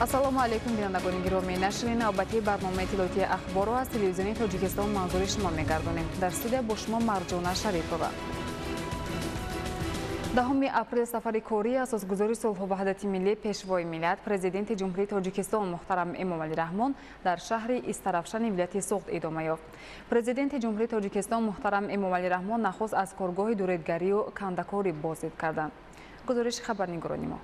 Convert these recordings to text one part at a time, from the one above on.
ассалому алайкум бинандагони гироми, нашри навбати барномаи иттилоотии ахборо аз телевизиони Тоҷикистон манзури шумо мегардонем. Дар студия бо шумо Марҷона Шарипова. 10 апрел сафари кории асосгузори сулҳу ваҳдати миллӣ пешвои миллат президенти ҷумҳурии Тоҷикистон муҳтарам Эмомалӣ Раҳмон дар шаҳри Истарафшани вилояти Суғд идома ёфт. Президенти ҷумҳурии Тоҷикистон муҳтарам Эмомалӣ Раҳмон нахуст аз коргоҳи дуретгарию кандакорӣ боздид карданд. гузориши хабарнигорони мо.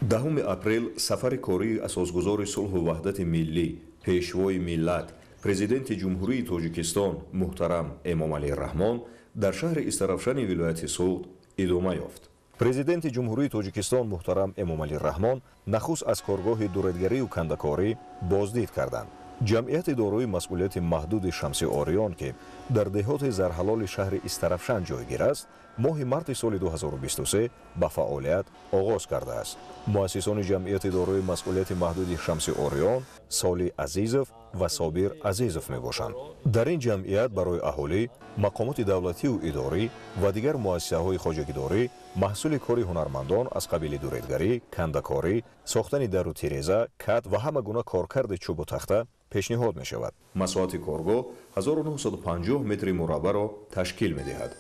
10 апрел сафари кории асосгузори сулҳу ваҳдати миллӣ пешвои миллат президенти ҷумҳурии Тоҷикистон муҳтарам Эмомалӣ Раҳмон дар шаҳри Истарафшани вилояти Суғд идома ёфт. Президенти ҷумҳурии Тоҷикистон муҳтарам Эмомалӣ Раҳмон нахуст аз коргоҳи дуретгарию кандакорӣ боздид карданд. ҷамъияти дорои масъулияти маҳдуди Шамси Ориён ки дар деҳоти зарҳалоли шаҳри Истарафшан ҷойгир аст, моҳи марти соли 2023 ба фаъолият оғоз кардааст. муассисони ҷамъияти дорои масъулияти маҳдуди Шамси Ориён Соли Азизов ва Собир Азизов мебошанд. дар ин ҷамъият барои аҳолӣ, мақомоти давлатию идорӣ ва дигар муассисаҳои хоҷагидорӣ маҳсули кори ҳунармандон аз қабили дуретгарӣ, кандакорӣ, сохтани дару тиреза, кат ва ҳама гуна коркарди чӯбу тахта пешниҳод мешавад. масоати коргоҳ 1950 метри мураббаъро ташкил медиҳад.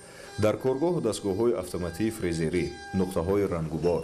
дар коргоҳ дастгоҳҳои автоматии фрезерӣ, нуқтаҳои рангубор,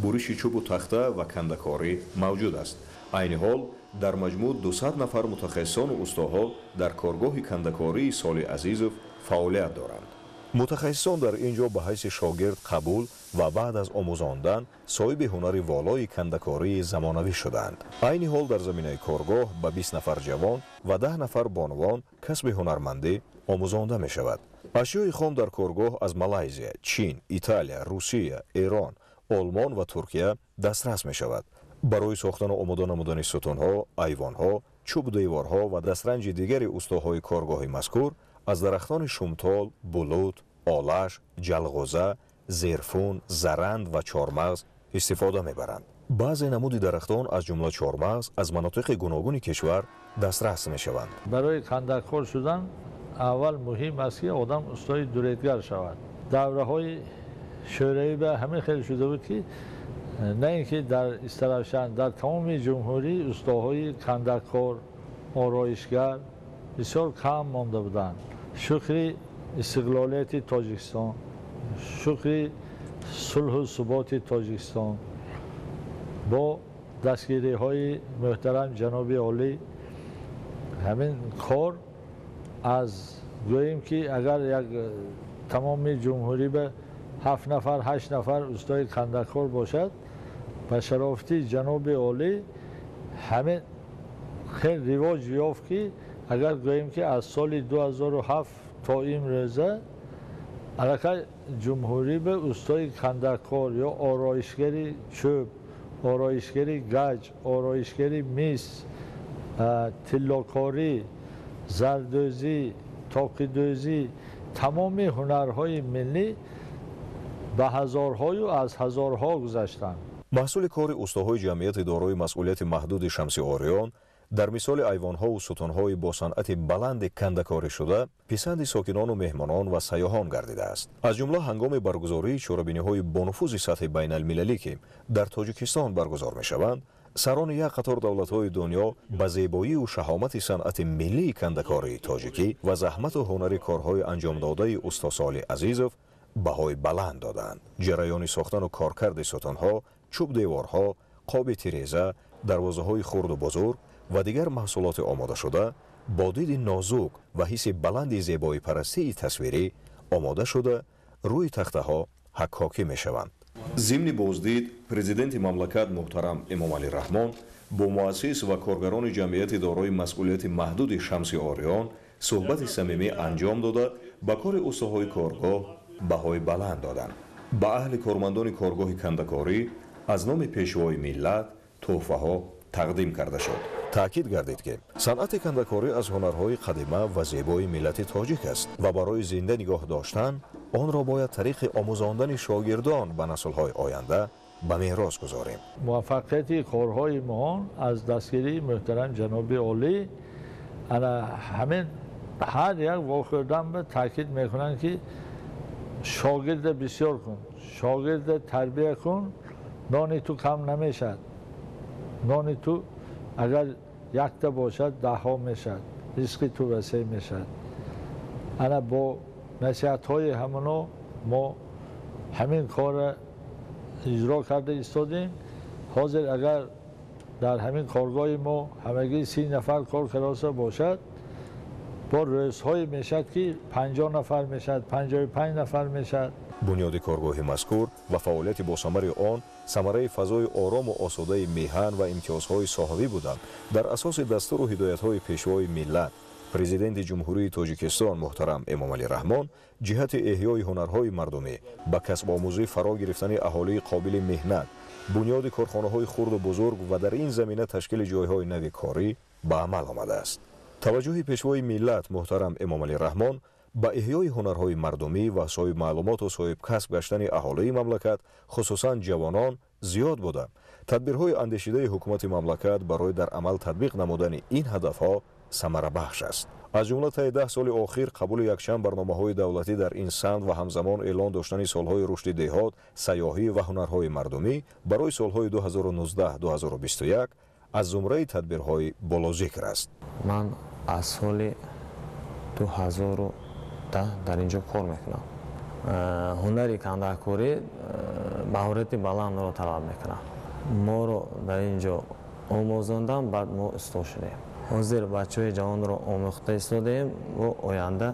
буриши чӯбу тахта ва кандакорӣ мавҷуд аст. айни ҳол дар маҷмӯъ 200 нафар мутахассисону устоҳо дар коргоҳи кандакории Соли Азизов фаъолият доранд. мутахассисон дар ин ҷо ба ҳайси шогирд қабул ва баъд аз омӯзондан соҳиби ҳунари волои кандакории замонавӣ шуданд. айни ҳол дар заминаи коргоҳ ба 20 нафар ҷавон ва 10 нафар бонувон касби ҳунармандӣ омӯзонда мешавад. ашёи хом дар коргоҳ аз Малайзия, Чин, Италия, Русия, Эрон, Олмон ва Туркия дастрас мешавад. барои сохтану омода намудани сутунҳо, айвонҳо, чӯб деворҳо ва дастранҷи дигари устоҳои коргоҳи мазкур аз дарахтони шумтол, булут, олаш, ҷалғоза, зерфун, заранд ва чормағз истифода мебаранд. баъзе намуди дарахтон аз ҷумла чормағз аз манотиқи гуногуни кишвар дастрас мешаванд. барои кандакор шудан аввал муҳим аст ки одам устои дуретгар шавад. давраҳои шӯравӣ ба ҳамин хел шуда буд ки не ин ки дар Истарафшан, дар тамоми ҷумҳурӣ устоҳои кандакор, ороишгар бисёр кам монда буданд. шукри истиқлолияти Тоҷикистон, шукри сулҳу суботи Тоҷикистон бо дастгириҳои муҳтарам ҷаноби олӣ ҳамин кор аз гӯем ки агар як тамоми ҷумҳурӣ ба 7 нафар 8 нафар устои кандакор бошад, ба шарофати ҷаноби олӣ ҳамин хел ривоҷ ёфт ки агар гӯем ки аз соли 2007 то имрӯза аллакай ҷумҳурӣ ба устои кандакор ё ороишгари чӯб, ороишгари гаҷ, ороишгари мис, тиллокорӣ, зардӯзӣ, тоқидӯзӣ, тамоми ҳунарҳои миллӣ ба ҳазорҳою аз ҳазорҳо гузаштанд. маҳсули кори устоҳои ҷамъияти дорои масъулияти маҳдуди Шамси Ориён дар мисоли айвонҳову сутунҳои бо санъати баланди кандакорӣ шуда писанди сокинону меҳмонон ва сайёҳон гардидааст. аз ҷумла ҳангоми баргузории чорабиниҳои бонуфузи сатҳи байналмилалӣ ки дар Тоҷикистон баргузор мешаванд, сарони як қатор давлатҳои дунё ба зебоию шаҳомати санъати миллии кандакории тоҷикӣ ва заҳмату ҳунари корҳои анҷомдодаи усто Соли Азизов баҳои баланд доданд. ҷараёни сохтану коркарди сутунҳо, чӯб деворҳо, қоби тиреза, дарвозаҳои хурду бузург ва дигар маҳсулоти омодашуда бо диди нозук ва ҳисси баланди зебоипарастии тасвирӣ омода шуда рӯи тахтаҳо ҳаккокӣ мешаванд. зимни боздид президенти мамлакат муҳтарам Эмомалӣ Раҳмон бо муассис ва коргарони ҷамъияти дорои масъулияти маҳдуди Шамси Ориён суҳбати самимӣ анҷом дода ба кори устоҳои коргоҳ баҳои баланд доданд. ба аҳли кормандони коргоҳи кандакорӣ аз номи пешвои миллат тӯҳфаҳо тақдим карда шуд. таъкид гардид ки санъати кандакорӣ аз ҳунарҳои қадима ва зебои миллати тоҷик аст ва барои зинда нигоҳ доштан онро бояд тариқи омӯзондани шогирдон ба наслҳои оянда ба мерос гузорем. муваффақияти корҳои мо аз дастгирии муҳтарам ҷаноби олӣ ана ҳамин ҳар як вохӯрдан ба таъкид мекунанд ки шогирда бисёр кун, шогирда тарбия кун, нони ту кам намешад. نان تو اگر یک تا باشد 10 میشد، رزق تو وسیع میشد. انا با نصیحت های همونو ما همین کار اجرا کرده ایستادیم. حاضر اگر در همین کارگاه ما همگی 30 نفر کار کلاسه باشد، با روزهای میشد که 50 نفر میشد، 55 نفر میشد. بنیاد کارگاه مذکور و فعالیت با ثمر آن ثمره فضای آرام و آسوده میهن و امتیازهای صاحبی بودند. در اساس دستور و هدایت‌های پیشوای ملت پرزیدنت جمهوری تاجیکستان محترم امامعلی رحمان جهت احیای هنرهای مردمی به کسب آموزی فرا گرفتن اهالی قابل مهنت، بنیاد کارخانه‌های خرد و بزرگ و در این زمینه تشکیل جایهای نو کاری به عمل آمده است. توجه پیشوای ملت محترم امامعلی رحمان با احیای هنرهای مردمی و صاحب معلومات و صاحب کسب گشتن اهالی مملکت خصوصا جوانان زیاد بوده. تدبیرهای اندیشیده حکومت مملکت برای در عمل تطبیق نمودن این هدفها ثمره بخش است. از جمله طی 10 سال اخیر قبول یکشنبه برنامه‌های دولتی در این سمت و همزمان اعلان داشتن سالهای رشد دهات، سیاحی و هنرهای مردمی برای سالهای 2019-2021 از زمره تدبیرهای بالاذکر است. من از سال 2010 در اینجا کار میکنم. هنری کندکاری مهارت بلند رو طلب میکنه. ما رو در اینجا آموزاندن، بعد ما استاد شدیم. حاضر بچه‌های جوان رو آموخته ایستادیم و آینده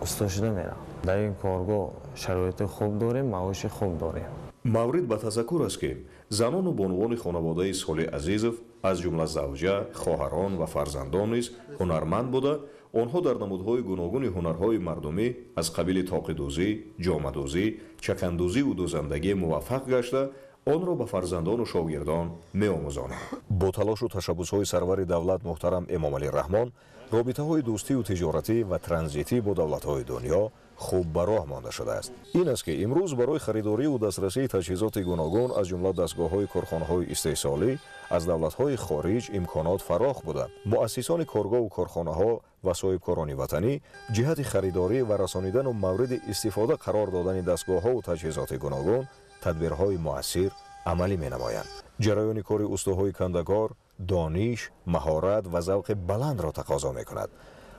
استاد شده میرم. در این کارگاه شرایط خوب داریم، معاش خوب داریم. مورد به تذکر است که زنان و بانوان خانواده سال عزیزов از جمله زوجه، خواهران و فرزندان نیز هنرمند بوده. آنها در نمودهای گوناگون هنرهای مردمی از قبیل طاقه‌دوزی، جامه‌دوزی، چکندوزی و دوزندگی موفق گشته آن را به فرزندان و شاگردان می‌آموزانند. با تلاش و تشبس‌های سرور دولت محترم امامعلی رحمان، رابطه‌های دوستی و تجارتی و ترانزیتی با دولت‌های دنیا خوب به راه مانده شده است. این است که امروز برای خریداری و دسترسی تجهیزات گوناگون از جمله دستگاه‌های کارخانه‌های استحصالی از دولت‌های خارج امکانات فراخ بوده. مؤسسان کارگاه و کارخانه‌ها و صاحبکاران وطنی جهت خریداری و رسانیدن و مورد استفاده قرار دادن دستگاه‌ها و تجهیزات گوناگون تدبیرهای مؤثر عملی می‌نمایند. جریان کار استادهای کندکار دانش، مهارت و ذوق بلند را تقاضا می‌کند.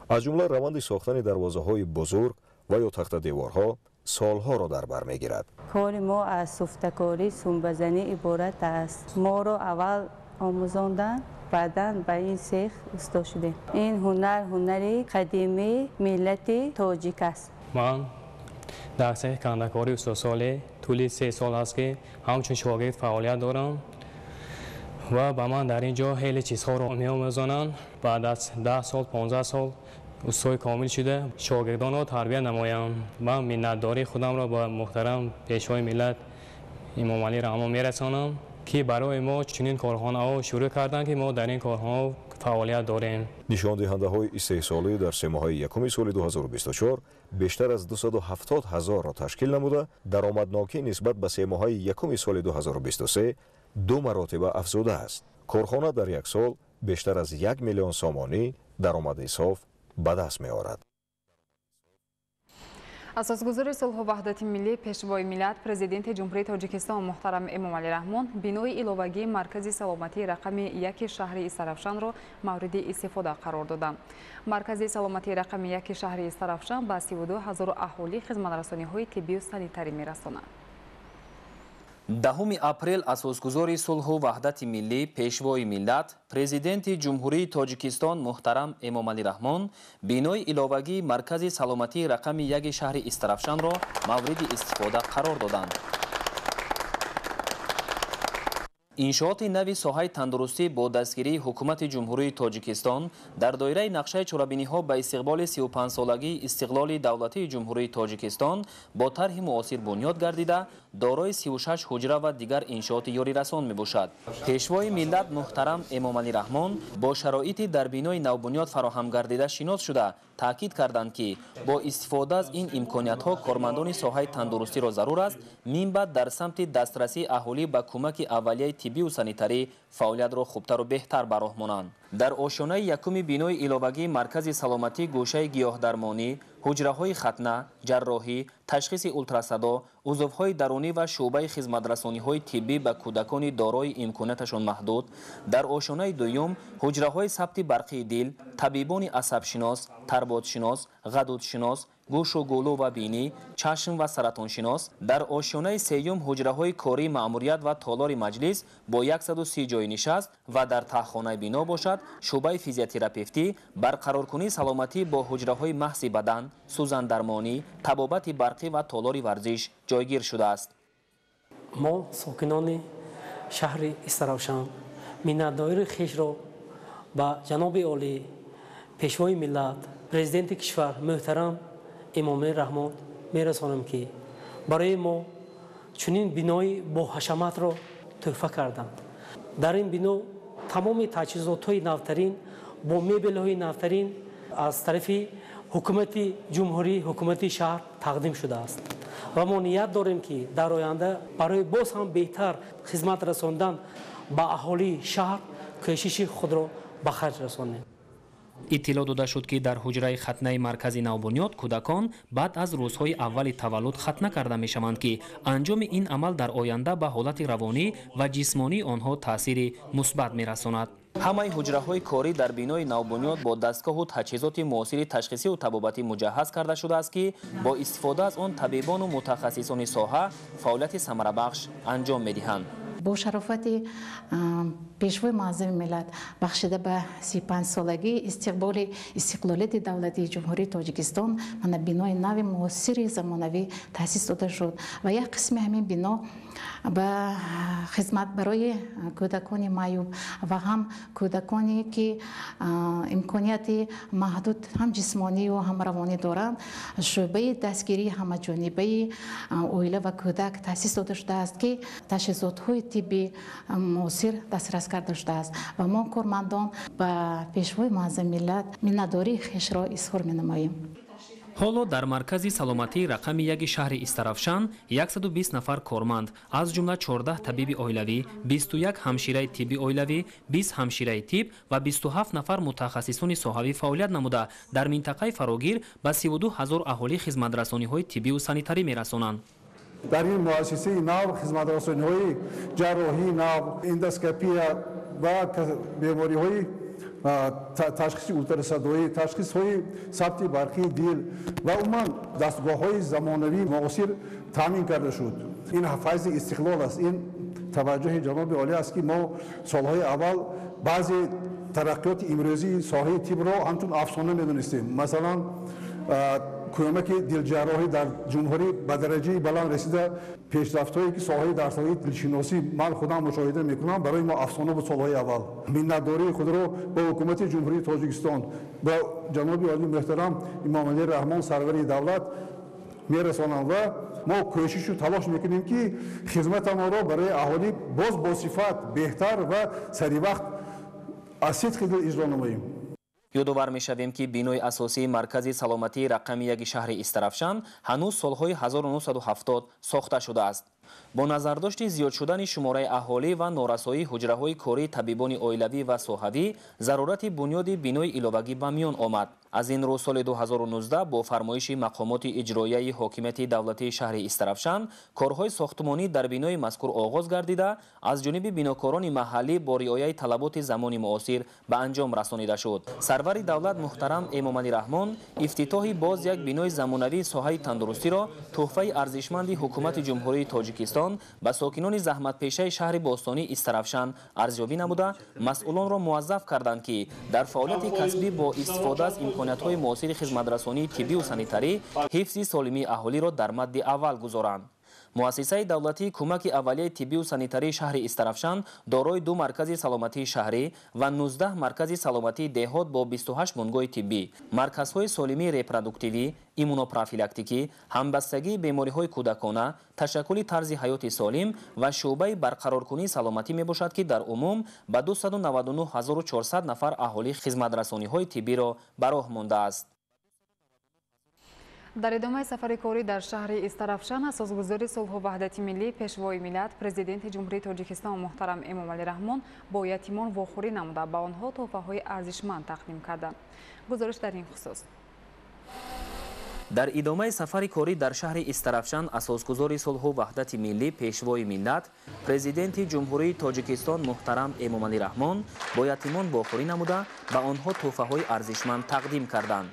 از جمله روند ساختن دروازه‌های بزرگ و یا تخت دیوارها سالها را در بر می‌گیرد. کار ما از سفته‌کاری، سنبه‌زنی عبارت است. ما را اول آموزاندن، بعداً به این سیخ استاد شدیم. این هنری قدیمی ملت تاجیک است. من در سیخ کندکاری استادسالی طول 3 سال است که همچون شاگرد فعالیت دارم و به من در اینجا خیلی چیزها را می‌آموزانند. بعد از 10 سال 15 سال استاد کامل شده شاگردان را تربیت نمایم. من منتداری خودم را با محترم پیشوای ملت امامعلی رحمان میرسانم که برای ما چنین کارخانه‌ها شروع کردند که ما در این کارخانه فعالیت داریم. نشان دهنده‌های استحصالی در 3 ماه یکم سال 2024 بیشتر از 270,000 را تشکیل نموده، درآمدناکی نسبت به 3 ماه یکم سال 2023 2 مراتب افزوده است. کارخانه در یک سال بیشتر از 1 میلیون سامانی درآمد صاف به دست می‌آورد. اساسگزار صلح و وحدت ملی پیشوای ملت پرزیدنت جمهوری تاجیکستان محترم امامعلی رحمان بینای ایلوگی مرکز سلامتی رقم 1 شهر استرافشان را مورد استفاده قرار دادند. مرکز سلامتی رقم 1 شهر استرافشان به 32,000 اهالی خدمت‌رسانی‌های طبی و سانیتری می‌رساند. 10 اپریل اساسگزاری صلح و وحدت ملی پیشوای ملت پرزیدنت جمهوری تاجیکستان محترم امامعلی رحمان بینای ایلوگی مرکز سلامتی رقم 1 شهر استرافشان را مورد استفاده قرار دادند. انشاءات نوی ساحه تندرستی با دستگیری حکومت جمهوری تاجیکستان در دایره نقشه چرابینی‌ها به استقبال 35 سالگی استقلال دولتی جمهوری تاجیکستان با طرح معاصر بنیاد گردیده دارای 36 حجره و دیگر انشاءات یاری رسان میباشد. پیشوای ملت محترم امامعلی رحمان با شرایط در بینای نوبنیاد فراهم گردیده شناس شده تاکید کردند که با استفاده از این امکانیت‌ها کارمندان ساحه تندرستی را ضرور است منبع در سمت دسترسی اهالی به کمک اولیه тиббию санитарӣ фаъолиятро хубтару беҳтар ба роҳ монанд. дар ошёнаи якуми бинои иловагии маркази саломатӣ гӯшаи гиёҳдармонӣ, ҳуҷраҳои хатна, ҷарроҳӣ, ташхиси ултрасадо, узувҳои дарунӣ ва шуъбаи хизматрасониҳои тиббӣ ба кӯдакони дорои имконияташон маҳдуд, дар ошёнаи дуюм ҳуҷраҳои сабти барқии дил, табибони асабшинос, тарботшинос, ғадудшинос, гӯшу гӯлу ва бинӣ, чашм ва саратоншинос, дар ошёнаи сеюм ҳуҷраҳои корӣ маъмурият ва толори маҷлис бо 130 ҷои нишаст ва дар таҳхонаи бино бошад шуъбаи физиотерапевтӣ, барқароркунии саломатӣ бо ҳуҷраҳои маҳзи бадан, сӯзандармонӣ, табобати барқӣ ва толори варзиш ҷойгир шудааст. мо сокинони шаҳри Истаравшан миннатдории хешро ба ҷаноби олӣ пешвои миллат президенти кишвар муҳтарам Эмомалӣ Раҳмон мерасонам ки барои мо чунин бинои боҳашаматро тӯҳфа карданд. дар ин бино тамоми таҷҳизотҳои навтарин бо мебелҳои навтарин аз тарафи ҳукумати ҷумҳурӣ, ҳукумати шаҳр тақдим шудааст ва мо ният дорем ки дар оянда барои боз ҳам беҳтар хизмат расондан ба аҳолии шаҳр кӯшиши худро ба харҷ расонем. иттилоъ дода шуд ки дар ҳуҷраи хатнаи маркази навбунёд кӯдакон баъд аз рӯзҳои аввали таваллуд хатна карда мешаванд ки анҷоми ин амал дар оянда ба ҳолати равонӣ ва ҷисмонии онҳо таъсири мусбат мерасонад. ҳамаи ҳуҷраҳои корӣ дар бинои навбунёд бо дастгоҳу таҷҳизоти муосири ташхисию табобатӣ муҷаҳҳаз карда шудааст ки бо истифода аз он табибону мутахассисони соҳа фаъолияти самарабахш анҷом медиҳанд. با شرافت پیشوای معظم ملت بخشیده به 35 سالگی استقلالیت دولتی جمهوری تاجیکستان من بنای نو معاصر زمانوی تأسیس داده شد و یک قسم همین بنا به خدمت برای کودکان معیوب و هم کودکانی که امکانیت محدود هم جسمانی و هم روانی دارند شعبه دستگیری همه‌جانبه اویله و کودک تأسیس داده شده است که تجهیزات‌های طبی معاصر دسترس کرده شده است و ما کارمندان به پیشوای معظم ملت منتداری خویش را اظهار می‌نماییم. ҳоло дар маркази саломатии рақами 1 шаҳри Истаравшан 120 нафар корманд аз ҷумла 14 табиби оилавӣ, 21 ҳамшираи тибби оилавӣ, 20 ҳамшираи тиб ва 27 нафар мутахассисони соҳавӣ фаъолият намуда дар минтақаи фарогир ба 32 000 аҳолӣ хизматрасониҳои тиббию санитарӣ мерасонанд. дар ин муассисаи нав хизматрасониҳои ҷарроҳӣ нав, эндоскопия ва бемориҳои ташхиси ултрасадоӣ, ташхисҳои сабти барқии дил ва умуман дастгоҳҳои замонавии муосир таъмин карда шуд. ин файзи истиқлол аст. ин таваҷҷӯҳи ҷаноби олӣ аст ки мо солҳои аввал баъзе тараққиёти имрӯзии соҳаи тибро ҳамчун афсона медонистем. масалан кӯмаки дилҷарроҳӣ дар ҷумҳурӣ ба дараҷаи баланд расида, пешрафтҳое ки соҳаи дар соҳаи дилшиносӣ ман худам мушоҳида мекунам барои мо афсона буд солҳои аввал. миннатдории худро ба ҳукумати ҷумҳурии Тоҷикистон, ба ҷаноби олии муҳтарам Эмомалӣ Раҳмон сарвари давлат мерасонам ва мо кӯшишу талош мекунем ки хизматамонро барои аҳолӣ боз босифат, беҳтар ва саривақт аз сидқи дил иҷро намоем. ёдовар мешавем ки бинои асосии маркази саломатии рақами 1 шаҳри Истаравшан ҳанӯз солҳои 1970 сохта шудааст. бо назардошти зиёд шудани шумораи аҳолӣ ва норасоии ҳуҷраҳои кории табибони оилавӣ ва соҳавӣ зарурати бунёди бинои иловагӣ ба миён омад. аз ин рӯ соли 2019 бо фармоиши мақомоти иҷроияи ҳокимияти давлатии шаҳри Истаравшан корҳои сохтмонӣ дар бинои мазкур оғоз гардида аз ҷониби бинокорони маҳаллӣ бо риояи талаботи замони муосир ба анҷом расонида шуд. сарвари давлат муҳтарам Эмомалӣ Раҳмон ифтитоҳи боз як бинои замонавии соҳаи тандурустиро тӯҳфаи арзишманди ҳукумати ҷумҳурии Тоҷикистон ба сокинони заҳматпешаи шаҳри бостонии Истаравшан арзёбӣ намуда масъулонро муаззаф карданд ки дар фаъолияти касбӣ бо истифода аз имкониятҳои муосири хизматрасонии тиббию санитарӣ ҳифзи солимии аҳолиро дар мадди аввал гузоранд. муассисаи давлатии кӯмаки аввалияи тиббию санитарии шаҳри Истаравшан дорои 2 маркази саломатии шаҳрӣ ва 19 маркази саломатии деҳот бо 28 бонгоҳи тиббӣ, марказҳои солимии репродуктивӣ, иммунопрофилактикӣ, ҳамбастагии бемориҳои кӯдакона, ташаккули тарзи ҳаёти солим ва шуъбаи барқароркунии саломатӣ мебошад ки дар умум ба 299 400 нафар аҳолӣ хизматрасониҳои тиббиро ба роҳ мондааст. در ادامه سفر کاری در شهر استرافشان اساسگذاری صلح و وحدت ملی پیشوای ملت پرزیدنت جمهوری تاجیکستان محترم امامعلی رحمان با یتیمان واخوری نموده به آنها تحفه‌های ارزشمند تقدیم کردند. گزارش در این خصوص. در ادامه سفر کاری در شهر استرافشان اساسگذاری صلح و وحدت ملی پیشوای ملت پرزیدنت جمهوری تاجیکستان محترم امامعلی رحمان با یتیمان واخوری نموده به آنها تحفه‌های ارزشمند تقدیم کردند.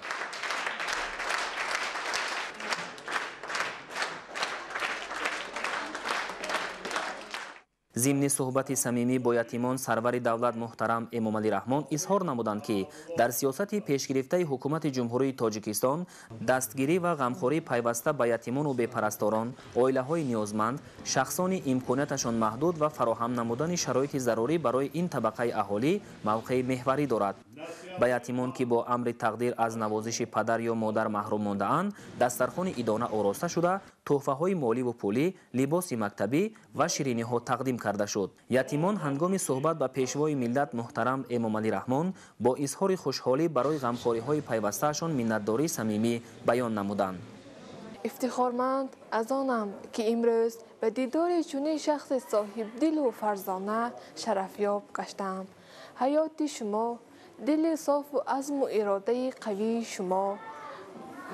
ضمن صحبت صمیمی با یتیمان سرور دولت محترم امامعلی رحمان اظهار نمودند که در سیاست پیشگرفته حکومت جمهوری تاجیکستان دستگیری و غمخوری پیوسته به یتیمان و بی‌پرستاران، عائله‌های نیازمند، شخصان امکاناتشان محدود و فراهم نمودن شرایط ضروری برای این طبقه اهالی موقع محوری دارد. به یتیمان که با امر تقدیر از نوازش پدر یا مادر محروم مانده‌اند دسترخوان ادانه آراسته شده، تحفه‌های مالی و پولی، لباس مکتبی و شیرینی‌ها تقدیم کرده شد. یتیمان هنگام صحبت با پیشوای ملت محترم امامعلی رحمان با اظهار خوشحالی برای غمخوری‌های پیوسته‌شان منتداری صمیمی بیان نمودند. افتخارمند از آنم که امروز به دیدار چنین شخص صاحب دل و فرزانه شرفیاب گشتم. حیات شما، دل صاف و عزم و اراده قوی شما،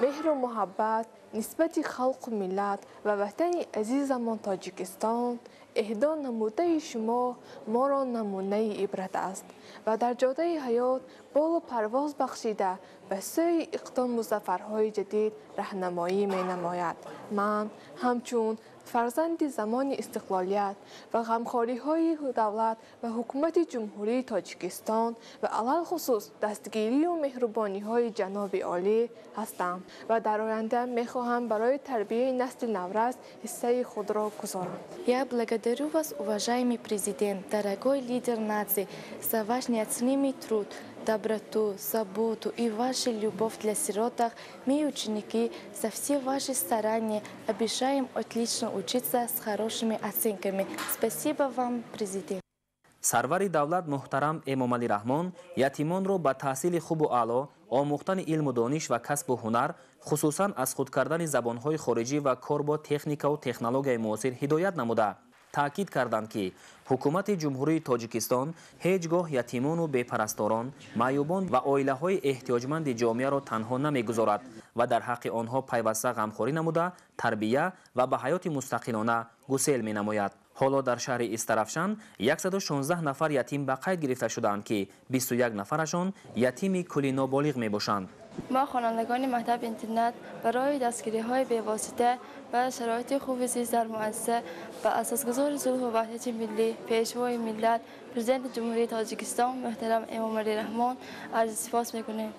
مهر و محبت نسبت خلق و ملت و وطن عزیزمان تاجیکستان اهدا نموده شما ما را نمونه عبرت است و در جاده حیات بال و پرواز بخشیده به سوی اقدام مظفرهای جدید راهنمایی می نماید. من همچون فرزند زمان استقلالیت و غمخواری های دولت و حکومت جمهوری تاجیکستان و علل خصوص دستگیری و مهربانی های جناب عالی هستم و در آینده می خواهم برای تربیه نسل نورس حصه خود را گذارم. Я благодарю вас, уважаемый президент, дорогой лидер нации, за ваш неоценимый труд, доброту, заботу и вашу любовь для сиротах. Мы, ученики, за все ваши старания обещаем отлично учиться с хорошими оценками. Спасибо вам, президент. سرور دولت محترم امامعلی رحمان یتیمان را به تحصیل خوب و اعلی، آموختن علم و دانش و کسب و هنر، خصوصا از خود کردن زبانهای خارجی و کار با تکنیک و تکنولوژی معاصر هدایت نموده. تاکید کردند که حکومت جمهوری تاجیکستان هیچگاه یتیمان و بی‌پرستاران، معیوبان و عائله‌های احتیاجمند جامعه را تنها نمی‌گذارد و در حق آنها پیوسته غمخواری نموده، تربیت و به حیات مستقلانه گسیل می‌نماید. حالا در شهر استرافشان 116 نفر یتیم به قید گرفته شدند که 21 نفرشان یتیم کلی نابالغ میباشند. ما خوانندگان مکتب اینترنت برای دستگیری‌های بی‌واسطه و شرایط خوب زیست در مؤسسه و اساسگذار صلح و وحدت ملی پیشوای ملت پرزیدنت جمهوری تاجیکستان محترم امامعلی رحمان عرض سپاس می‌کنیم.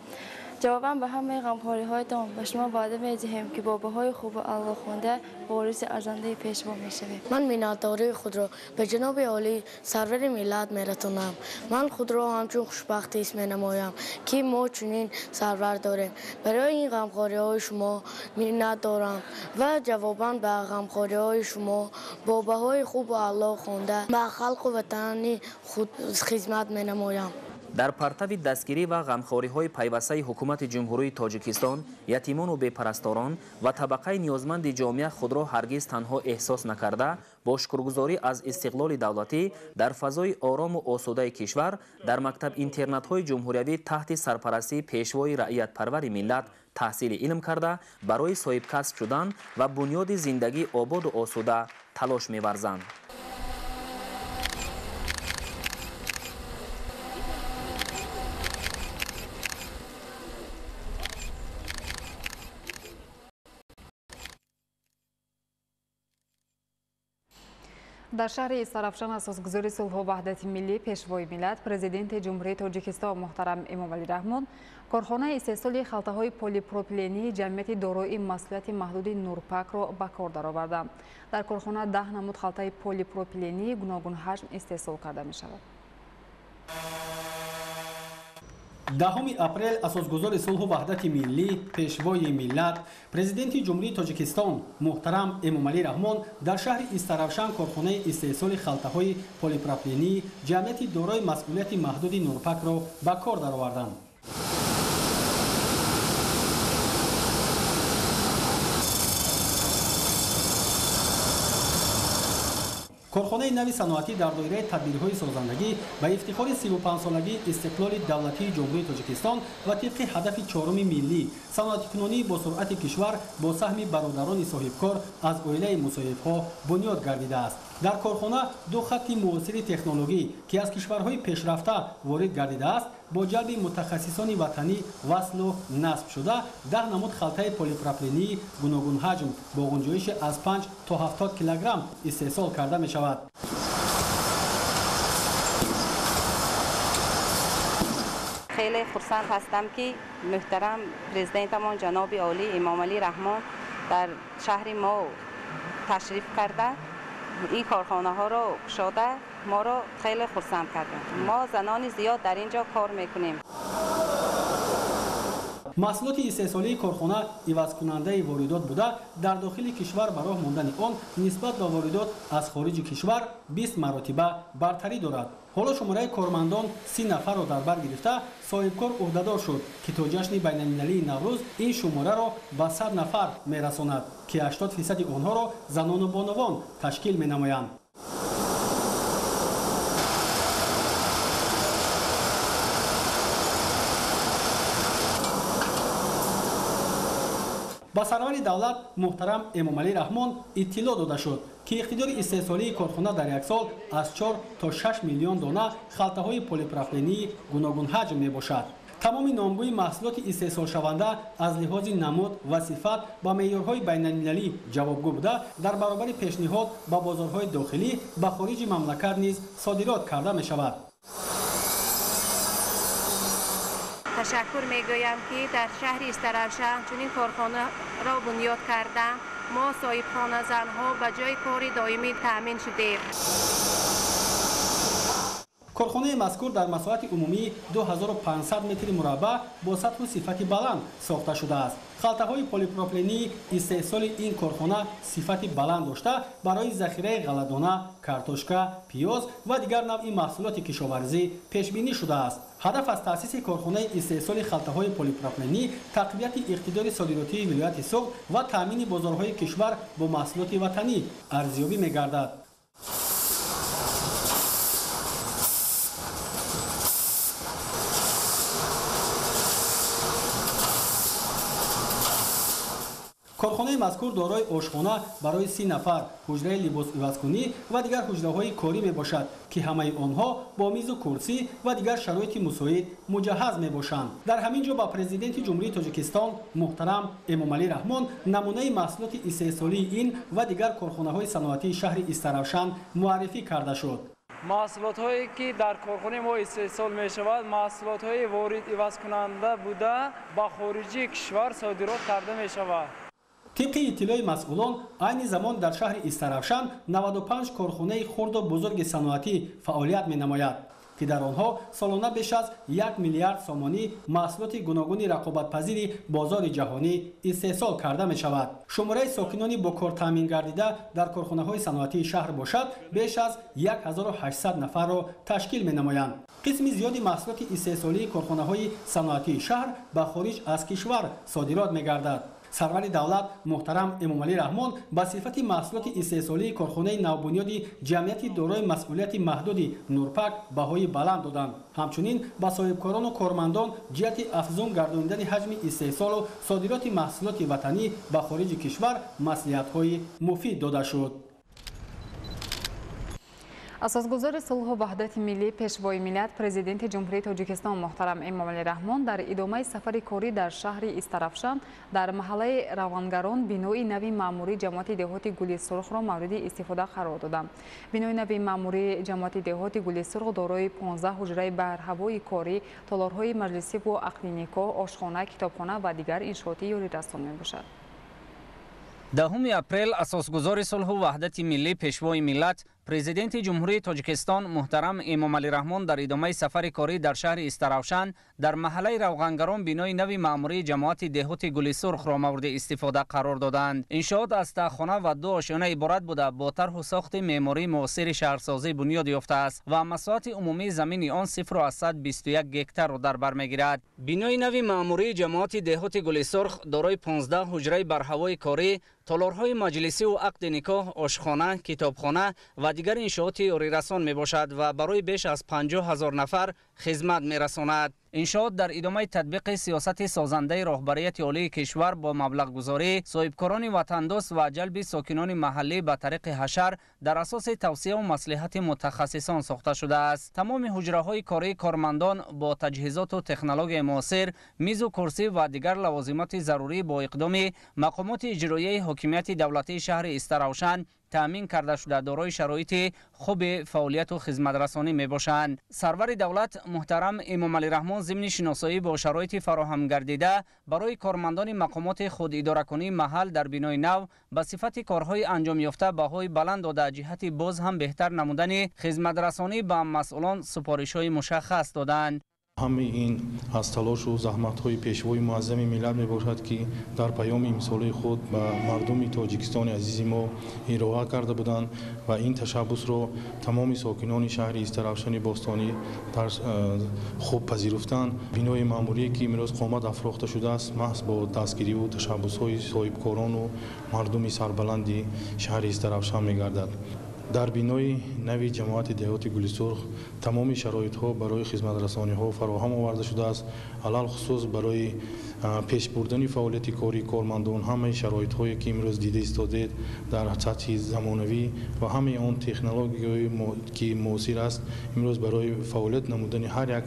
جواباً به همه غمخوری‌هایتان به شما وعده می‌دهیم که با بهای خوب و الله خوانده وارث ارزنده پیشوا می‌شویم. من منتداری خود را به جناب عالی سرور ملت می‌رسانم. من خود را همچون خوشبختی اسم نمایم که ما چنین سرور داریم. برای این غمخوری‌های شما منت دارم و جواباً به غمخوری‌های شما با بهای خوب و الله خوانده به خلق و وطن خود خدمت می‌نمایم. در پرتو دستگیری و غمخوری‌های پیوسته حکومت جمهوری تاجیکستان، یتیمان و بی‌پرستاران و طبقه نیازمند جامعه خود را هرگز تنها احساس نکرده، با شکرگزاری از استقلال دولتی در فضای آرام و آسوده کشور، در مکتب اینترنت‌های جمهوریوی تحت سرپرستی پیشوای رعیت پرور ملت تحصیل علم کرده، برای صاحب کسب شدن و بنیاد زندگی آباد و آسوده تلاش می‌ورزند. در شهر استرافشان اساسگذاری صلح و وحدت ملی پیشوای ملت پرزیدنت جمهوری تاجیکستان محترم امامعلی رحمان کارخانه استحصال خلطه‌های پلی‌پروپیلنی جمعیت دارای مسئولیت محدود نورپک را به کار درآورده. در کارخانه 10 نمود خلطه پلی‌پروپیلنی گوناگون حجم استحصال کرده می شود. 10 اپریل اساسگذار صلح و وحدت ملی پیشوای ملت پرزیدنت جمهوری تاجیکستان محترم امامعلی رحمان در شهر استرافشان کارخانه استحصال خلطه‌های پلی‌پروپیلنی جمعیت دارای مسئولیت محدود نورپک را به کار درآوردند. корхонаи нави саноатӣ дар доираи тадбирҳои созандагӣ ба ифтихори 35 солагӣ истиқлоли давлатии ҷумҳурии Тоҷикистон ва тибқи ҳадафи чоруми миллӣ саноатикунонии босуръати кишвар бо саҳми бародарони соҳибкор аз оилаи мусоифҳо бунёд гардидааст. дар корхона ду хатти муосири технологӣ ки аз кишварҳои пешрафта ворид гардидааст бо ҷалби мутахассисони ватанӣ васлу насб шуда 10 намуд халтаи полипропилении гуногун ҳаҷм бо ғунҷоиши аз 5 то 70 килограмм истеҳсол карда мешавад. خیلی خرسند هستم که محترم پرزیدنتمان جناب عالی امام علی رحمان در شهر ما تشریف کرده این کارخانه ها را گشاده ما را خیلی خرسند کرده. ما زنان زیاد در اینجا کار میکنیم. محصولات استحصالی کارخانه عوضکننده واردات بوده در داخل کشور به راه ماندن آن نسبت به واردات از خارج کشور 20 مرتبه برتری دارد. حالا شماره کارمندان 30 نفر را در بر گرفته صاحبکار عهدهدار شد که تا جشن بین‌المللی نوروز این شماره را به 100 نفر میرساند که 80% آنها را زنان و بانوان تشکیل می‌نمایند. با سرور دولت محترم امام علی رحمان اطلاع داده شد که اقتدار استحصالی کارخانه در یک سال از 4 تا 6 میلیون دانه خلطه‌های پلیپروپیلنی گوناگون حجم میباشد. تمام نامگوی محصولات استحصال شونده از لحاظ نمود و صفت با معیارهای بین‌المللی جوابگو بوده در برابر پیشنهاد با بازارهای داخلی به خارج مملکت نیز صادرات کرده میشود. تشکر میگویم که در شهر استرابشان چنین کارخانه را بنیاد کردم. ما صاحبخانه زنها به جای کار دائمی تامین شدیم. کارخانه مذکور در مساحت عمومی 2500 متر مربع با سطح و صفت بلند ساخته شده است. خلطه‌های پلیپروپیلنی استحصال این کارخانه صفت بلند داشته برای ذخیره غله‌دانه، کارتوشکا، پیاز و دیگر نوع محصولات کشاورزی پیش بینی شده است. هدف از تأسیس کارخانه استحصال خلطه‌های پلیپروپیلنی تقویت اقتدار صادراتی ولایت سوخت و تامین بازارهای کشور با محصولات وطنی ارزیابی می‌گردد. کارخانه مذکور دارای آشخانه برای 30 نفر، حجره لباس عوضکنی و دیگر حجره‌های کاری میباشد که همه آنها با میز و کرسی و دیگر شرایط مساعد مجهز میباشند. در همین جا با پرزیدنت جمهوری تاجیکستان محترم امام علی رحمان نمونه محصولات استحصالی این و دیگر کارخانه‌های صنعتی شهر استرابشان معرفی کرده شد. محصولات هایی که در کارخانه ما استحصال می شود محصولات های وارد عوض کننده بوده با خارج کشور صادرات کرده می شود. طبق اطلاع مسئولان عین زمان در شهر استرابشان 95 کارخانه خرد و بزرگ صنعتی فعالیت می نماید که در آنها سالانه بیش از 1 میلیارد سومانی محصولات گوناگون رقابت‌پذیر بازار جهانی استحصال کرده می شود. شماره ساکنان با کار تامین گردیده در کارخانه‌های صنعتی شهر باشد بیش از 1800 نفر را تشکیل می نمایند. قسم زیادی محصولات استحصالی کارخانه‌های صنعتی شهر به خارج از کشور صادرات می گردد. سرور دولت محترم امام علی رحمان با صفت محصولات استحصالی کارخانه نوبنیادی جمعیت دارای مسئولیت محدودی نورپک بهای بلند دادند. همچنین با صاحبکاران و کارمندان جهت افزون گردانیدن حجم استحصال و صادرات محصولات وطنی به خارج کشور مصلحت‌های مفید داده شد. اساسگزار صلح و وحدت ملی پیشوای ملت پرزیدنت جمهوری تاجیکستان محترم امام علی رحمان در ادامه سفر کاری در شهر استرابشان در محله روانگران بینای نوی ماموری جماعت دهاتی گل سرخ را مورد استفاده قرار دادند. بینای نوی ماموری جماعت دهاتی گل سرخ دارای 15 حجره برهوای کاری، تالارهای مجلسی و عقد نکاح، آشخانه، کتابخانه و دیگر انشاءات یاری رسان میباشد. 10 اپریل اساسگزار صلح و وحدت ملی پیشوای ملت پرزیدنت جمهوری تاجیکستان محترم امام علی رحمان در ادامه سفر کاری در شهر استرابشان در محله روغنگران بینای نوی ماموری جماعت دهات گل سرخ را مورد استفاده قرار دادند. انشاءات از تخانه و 2 آشیانه عبارت بوده با طرح و ساخت معماری معاصر شهرسازی بنیاد یافته است و مساحت عمومی زمین آن 0.121 هکتار را در بر میگیرد. بینای نوی ماموری جماعت دهات گل سرخ دارای 15 حجره برهوای کاری، تالارهای مجلسی و عقد نکاح، آشخانه، کتابخانه و دیگر انشاءات عریرسان میباشد و برای بیش از 50,000 نفر خدمت میرساند. انشاءات در ادامه تطبیق سیاست سازنده رهبریت عالی کشور با مبلغ گذاری صاحبکاران وطندوست و جلب ساکنان محلی به طریق حشر در اساس توصیه و مصلحت متخصصان ساخته شده است. تمام حجره‌های کاری کارمندان با تجهیزات و تکنولوژی معاصر، میز و کرسی و دیگر لوازمات ضروری با اقدام مقامات اجرایی حاکمیت دولتی شهر استراوشن تامین کرده شده دارای شرایط خوب فعالیت و خدمت رسانی می باشند. سرور دولت محترم امام علی رحمان ضمن شناسایی با شرایط فراهم گردیده برای کارمندان مقامات خود اداره کنی محل در بینای نو به صفت کارهای انجام یافته بهای بلند و در جهت باز هم بهتر نمودن خدمت رسانی به مسئولان سفارش‌های مشخص دادند. همه این از تلاش و زحمت‌های پیشوای معظم ملت می‌باشد که در پیام امسال خود به مردم تاجیکستان عزیز ما ارائه کرده بودند و این تشبث را تمام ساکنان شهر استراوشن باستانی خوب پذیرفتند. بینای ماموری که امروز قامت افراخته شده است محض با دستگیری و تشبث‌های صاحبکاران و مردم سربلند شهر استراوشن می‌گردد. در بینای نوی جماعت دهات گل سرخ تمام شرایط ها برای خدمت رسانی ها فراهم آورده شده است. علل خصوص برای پیش بردن فعالیت کاری کارمندان همه شرایط هایی که امروز دیده ایستاده در سطح زمانوی و همه آن تکنولوژی که موثر است امروز برای فعالیت نمودن هر یک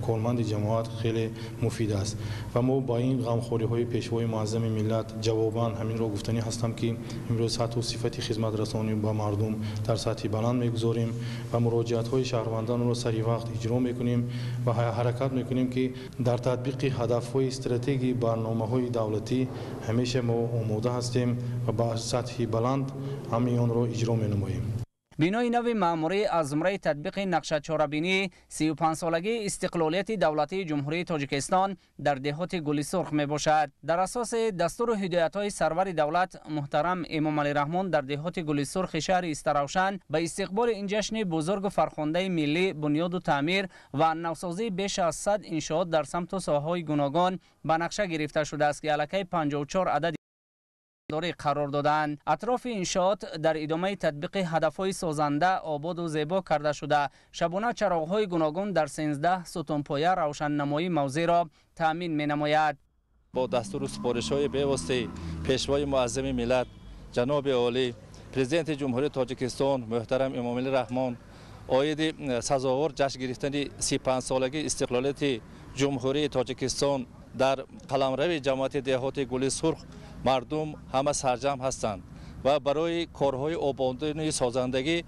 کارمند جماعت خیلی مفید است و ما با این غمخواری های پیشوای معظم ملت جواباً همین را گفتنی هستم که امروز سطح و صفت خدمت رسانی با مردم در سطح بلند میگذاریم و مراجعات های شهروندان را سریع وقت اجرا میکنیم و حرکت میکنیم که در تطبیق هدف های استراتژی برنامه های دولتی همیشه ما آماده هستیم و با سطح بلند همین آن را اجرا می‌نماییم. بینای نو ماموری از زمره تطبیق نقشه چهاربینی 35 سالگی استقلالیت دولتی جمهوری تاجیکستان در دهات گل سرخ می باشد. در اساس دستور و هدایت‌های سرور دولت محترم امام علی رحمان در دهات گل سرخ شهر استراوشن به استقبال این جشن بزرگ و فرخنده ملی بنیاد و تعمیر و نوسازی بیش از 100 انشاءات در سمت و ساحه‌های گوناگون به نقشه گرفته شده است که الکی 54 عدد قرار دادند. اطراف انشاءات در ادامه تطبیق هدفهای سازنده آباد و زیبا کرده شده. شبانه چراغ‌های گوناگون در 13 ستونپایه روشن نمایی موضع را تامین می‌نماید. با دستور و سفارش‌های پیوسته پیشوای معظم ملت جناب عالی پرزیدنت جمهوری تاجیکستان محترم امام علی رحمان عاید سزاوار جشن گرفتن 35 سالگی استقلالیت جمهوری تاجیکستان در قلمرو جماعت دهات گل سرخ مردم همه سرجم هستند و برای کارهای آبادانی سازندگی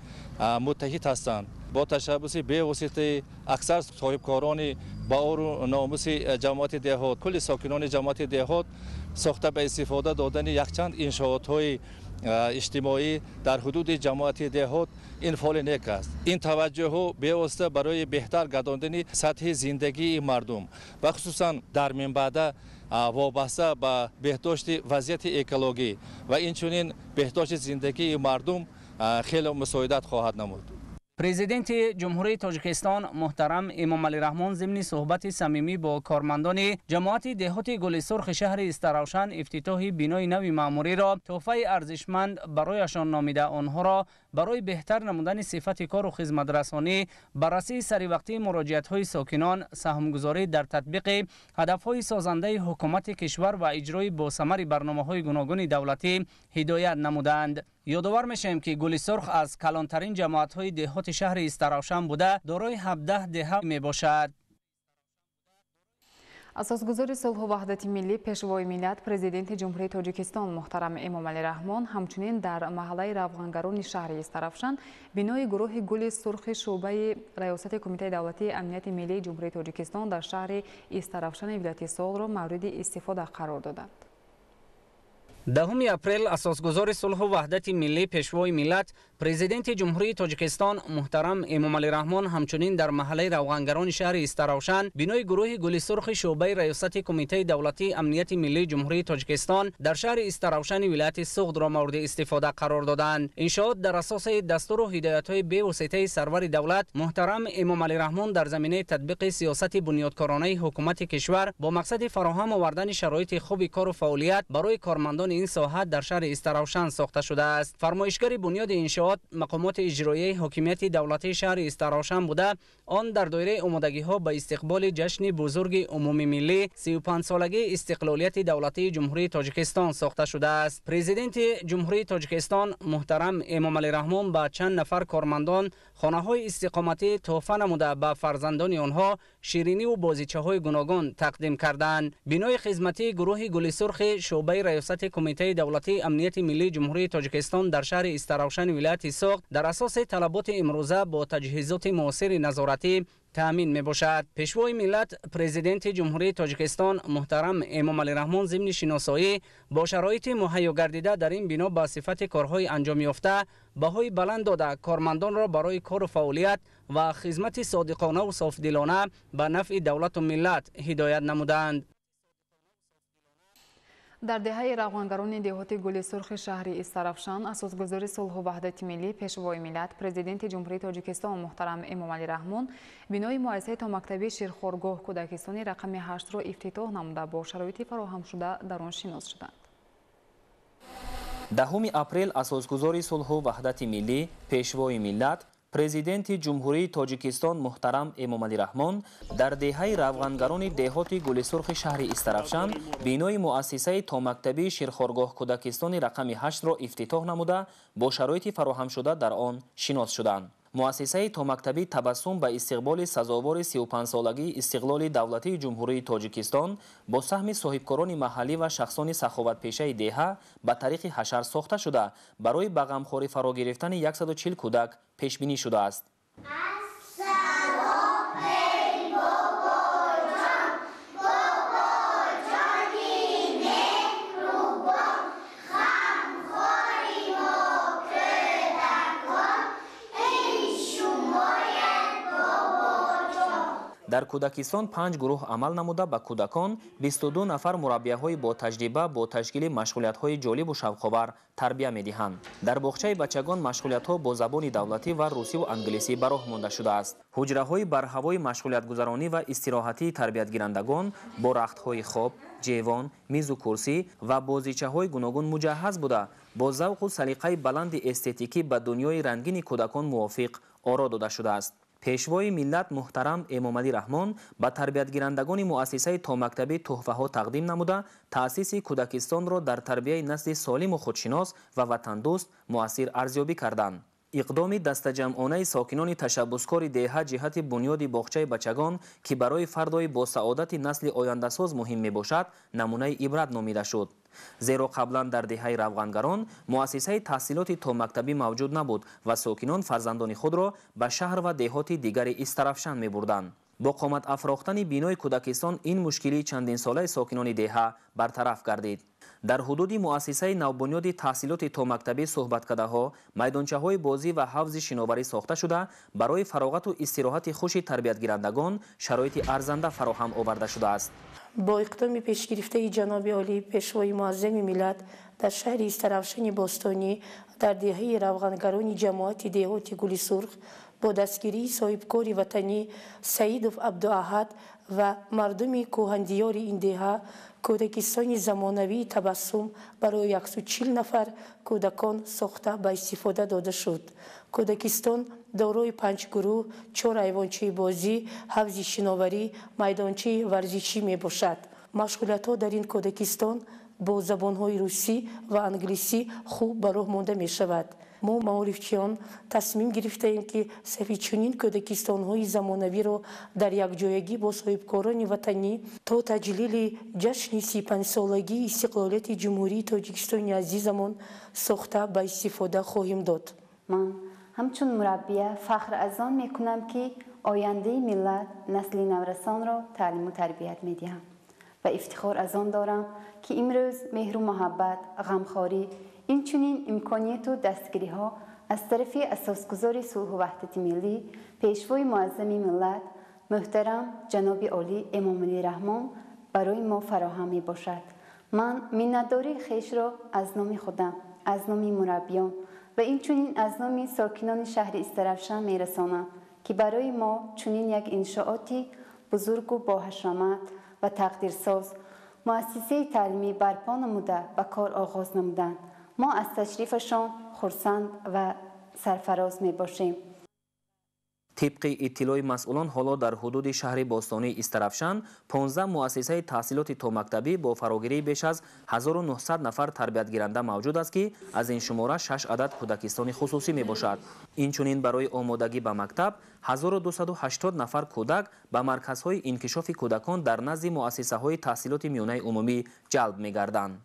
متحد هستند. با تشبث به واسطه اکثر صاحبکاران باور و ناموس جماعت دهات کل ساکنان جماعت دهات ساخته به استفاده دادن یکچند انشاءات‌های اجتماعی در حدود جماعت دهات این فعال نیک است. این توجه ها به واسطه برای بهتر گرداندن سطح زندگی مردم و خصوصا در منبع وابسته به بهداشت وضعیت اکولوژی و اینچنین بهداشت زندگی مردم خیلی مساعدت خواهد نمود. پرزیدنت جمهوری تاجیکستان محترم امام علی رحمان ضمن صحبت صمیمی با کارمندان جماعت دهات گل سرخ شهر استراوشن افتتاح بینای نو ماموری را تحفه ارزشمند برایشان نامیده آنها را برای بهتر نمودن صفت کار و خدمت رسانی، بررسی سریع مراجعات های ساکنان، سهمگذاری در تطبیق هدف های سازنده حکومت کشور و اجرای با ثمر برنامه های گوناگون دولتی هدایت نمودند. یادآور میشیم که گل سرخ از کلانترین جماعت های دهات شهر استراوشن بوده دارای 17 دهه می باشد. اساسگذار صلح و وحدت ملی پیشوای ملت پرزیدنت جمهوری تاجیکستان محترم امام علی رحمان همچنین در محله روغنگران شهر استراوشن بینای گروه گل سرخ شعبه ریاست کمیته دولتی امنیت ملی جمهوری تاجیکستان در شهر استراوشن ولایت سوغد را مورد استفاده قرار دادند. 10 اپریل اساسگذار صلح و وحدت ملی پیشوای ملت پرزیدنت جمهوری تاجیکستان محترم امام علی رحمان همچنین در محله روغنگران شهر استراوشن بینای گروه گل سرخ شعبه ریاست کمیته دولتی امنیت ملی جمهوری تاجیکستان در شهر استراوشن ولایت سوغد را مورد استفاده قرار دادند. انشاءات در اساس دستور و هدایت‌های به واسطه سرور دولت محترم امام علی رحمان در زمینه تطبیق سیاست بنیادکارانه حکومت کشور با مقصد فراهم آوردن شرایط خوب کار و فعالیت برای کارمندان این ساحت در شهر استراوشن ساخته شده است. فرمایشگر بنیاد انشاءات انشاءات مقامات اجرایی حکومت دولتی شهر استراوشان بوده، آن در دایره آمادگی‌ها به استقبال جشن بزرگ عمومی ملی 35 سالگی استقلالیت دولتی جمهوری تاجیکستان ساخته شده است. پرزیدنت جمهوری تاجیکستان محترم امامعلی رحمان با چند نفر کارمندان خانه‌های استقامتی تحفه نموده به فرزندان آنها شیرینی و بازیچه‌های گوناگون تقدیم کردند. بینای خدمتی گروه گل سرخ شعبه ریاست کمیته دولتی امنیت ملی جمهوری تاجیکستان در شهر استراوشان ولایت سوخت در اساس طلبات امروزه با تجهیزات معاصر نظارتی تامین می باشد. پیشوای ملت پرزیدنت جمهوری تاجیکستان محترم امامعلی رحمان ضمن شناسایی با شرایط مهیا گردیده در این بنا با صفت کارهای انجام یافته بهای بلند داده کارمندان را برای کار و فعالیت و خدمت صادقانه و صافدلانه به نفع دولت و ملت هدایت نمودند. در دهه روانگران دهات گل سرخ شهر استراوشان اساسگذار صلح و وحدت ملی پیشوای ملت پرزیدنت جمهوری تاجیکستان محترم امامعلی رحمان بینای مؤسسه تا مکتب شیرخوارگاه کودکستانی رقم 8 را افتتاح نموده با شرایط فراهم شده در آن شناس شدند. 10 اپریل اساسگذار صلح و وحدت ملی پیشوای ملت پرزیدنت جمهوری تاجیکستان محترم امامعلی رحمان در دهه روغنگران دهات گل سرخ شهر استراوشان بینای مؤسسه تا مکتبی شیرخوارگاه کودکستان رقم 8 را افتتاح نموده با شرایط فراهم شده در آن شناس شدند. مؤسسه تا مکتبی تبسم به استقبال سزاوار 35 سالگی استقلال دولتی جمهوری تاجیکستان با سهم صاحبکاران محلی و شخصان سخاوت پیشه دهه به طریق حشر ساخته شده برای به غمخواری فرا گرفتن 140 کودک پیش بینی شده است. در کودکستان 5 گروه عمل نموده به کودکان 22 نفر مربیهای با تجربه با تشکیل مشغولیت‌های جالب و شوق‌آور تربیت می‌دهند. در باغچه بچگان مشغولیت‌ها با زبان دولتی و روسی و انگلیسی به راه مانده شده است. حجره‌های بر هوای مشغولیت گذرانی و استراحتی تربیت گیرندگان با رخت‌های خواب، جیوان، میز و کرسی و بازیچه‌های گوناگون مجهز بوده با ذوق و سلیقه بلند استتیکی به دنیای رنگین کودکان موافق آرا داده شده است. پیشوای ملت محترم امامعلی رحمان به تربیت گیرندگان مؤسسه تا مکتبی تحفه ها تقدیم نموده تأسیس کودکستان را در تربیت نسل سالم و خودشناس و وطن دوست مؤثر ارزیابی کردند. اقدام دست جمعانه ساکنان تشبسکار دهه جهت بنیاد باغچه بچگان که برای فردای با سعادت نسل آینده ساز مهم می باشد نمونه عبرت نامیده شد. زیرا قبلا در دهه روغنگران مؤسسه تحصیلات تا مکتبی موجود نبود و ساکنان فرزندان خود را به شهر و دهات دیگر استراوشان می بردند. با قامت افراختن بینای کودکستان این مشکلی چندین ساله ساکنان دهه برطرف گردید. در حدود مؤسسه نوبنیاد تحصیلات تا مکتبی صحبتکده ها میدانچه های بازی و حفظ شناوری ساخته شده برای فراغت و استراحت خوش تربیت گیرندگان شرایط ارزنده فراهم آورده شده است. با اقدام پیشگرفته جناب عالی پیشوای معظم ملت در شهر استراوشان باستانی در دهه روغنگران جماعت دهات گل سرخ با دستگیری صاحبکار وطنی سعید عبداحد و مردم کوهندیار این دهه کودکستان زمانوی تبسم برای 140 نفر کودکان ساخته به استفاده داده شد. کودکستان دارای 5 گروه، 4 ایوانچه بازی، حفظ شناوری، میدانچه ورزشی می باشد. مشغولیت‌ها در این کودکستان با زبان‌های روسی و انگلیسی خوب به راه مانده می شود. ما معارفچیان تصمیم گرفتیم که صفی چنین کودکستان‌های زمانوی را در یک جایگی با صاحبکاران وطنی تا تجلیل جشن 35 سالگی استقلالیت جمهوری تاجیکستان عزیزمان ساخته به استفاده خواهیم داد. من همچون مربیه فخر از آن میکنم که آینده ملت نسل نورسان را تعلیم و تربیت میدهم و افتخار از آن دارم که امروز مهر و محبت، غمخواری، این چنین امکانیت و دستگیری ها از طرف اساسگذار صلح و وحدت ملی پیشوای معظم ملت محترم جناب عالی امامعلی رحمان برای ما فراهم می باشد. من منتداری خویش را از نام خودم، از نام مربیان و این چنین از نام ساکنان شهر استراوشان می رسانم که برای ما چنین یک انشاءاتی بزرگ و با حشمت و تقدیرساز مؤسسه تعلیمی برپا نموده و کار آغاز نمودند. ما از تشریفشان خرسند و سرفراز می باشیم. طبق اطلاع مسئولان حالا در حدود شهر باستانی استرافشان 15 مؤسسه تحصیلات تا مکتبی با فراگیری بیش از 1900 نفر تربیت گیرنده موجود است که از این شماره 6 عدد کودکستان خصوصی می باشد. اینچنین برای آمادگی به مکتب 1280 نفر کودک به مرکزهای انکشاف کودکان در نزد مؤسسه های تحصیلات میانه عمومی جلب می گردند.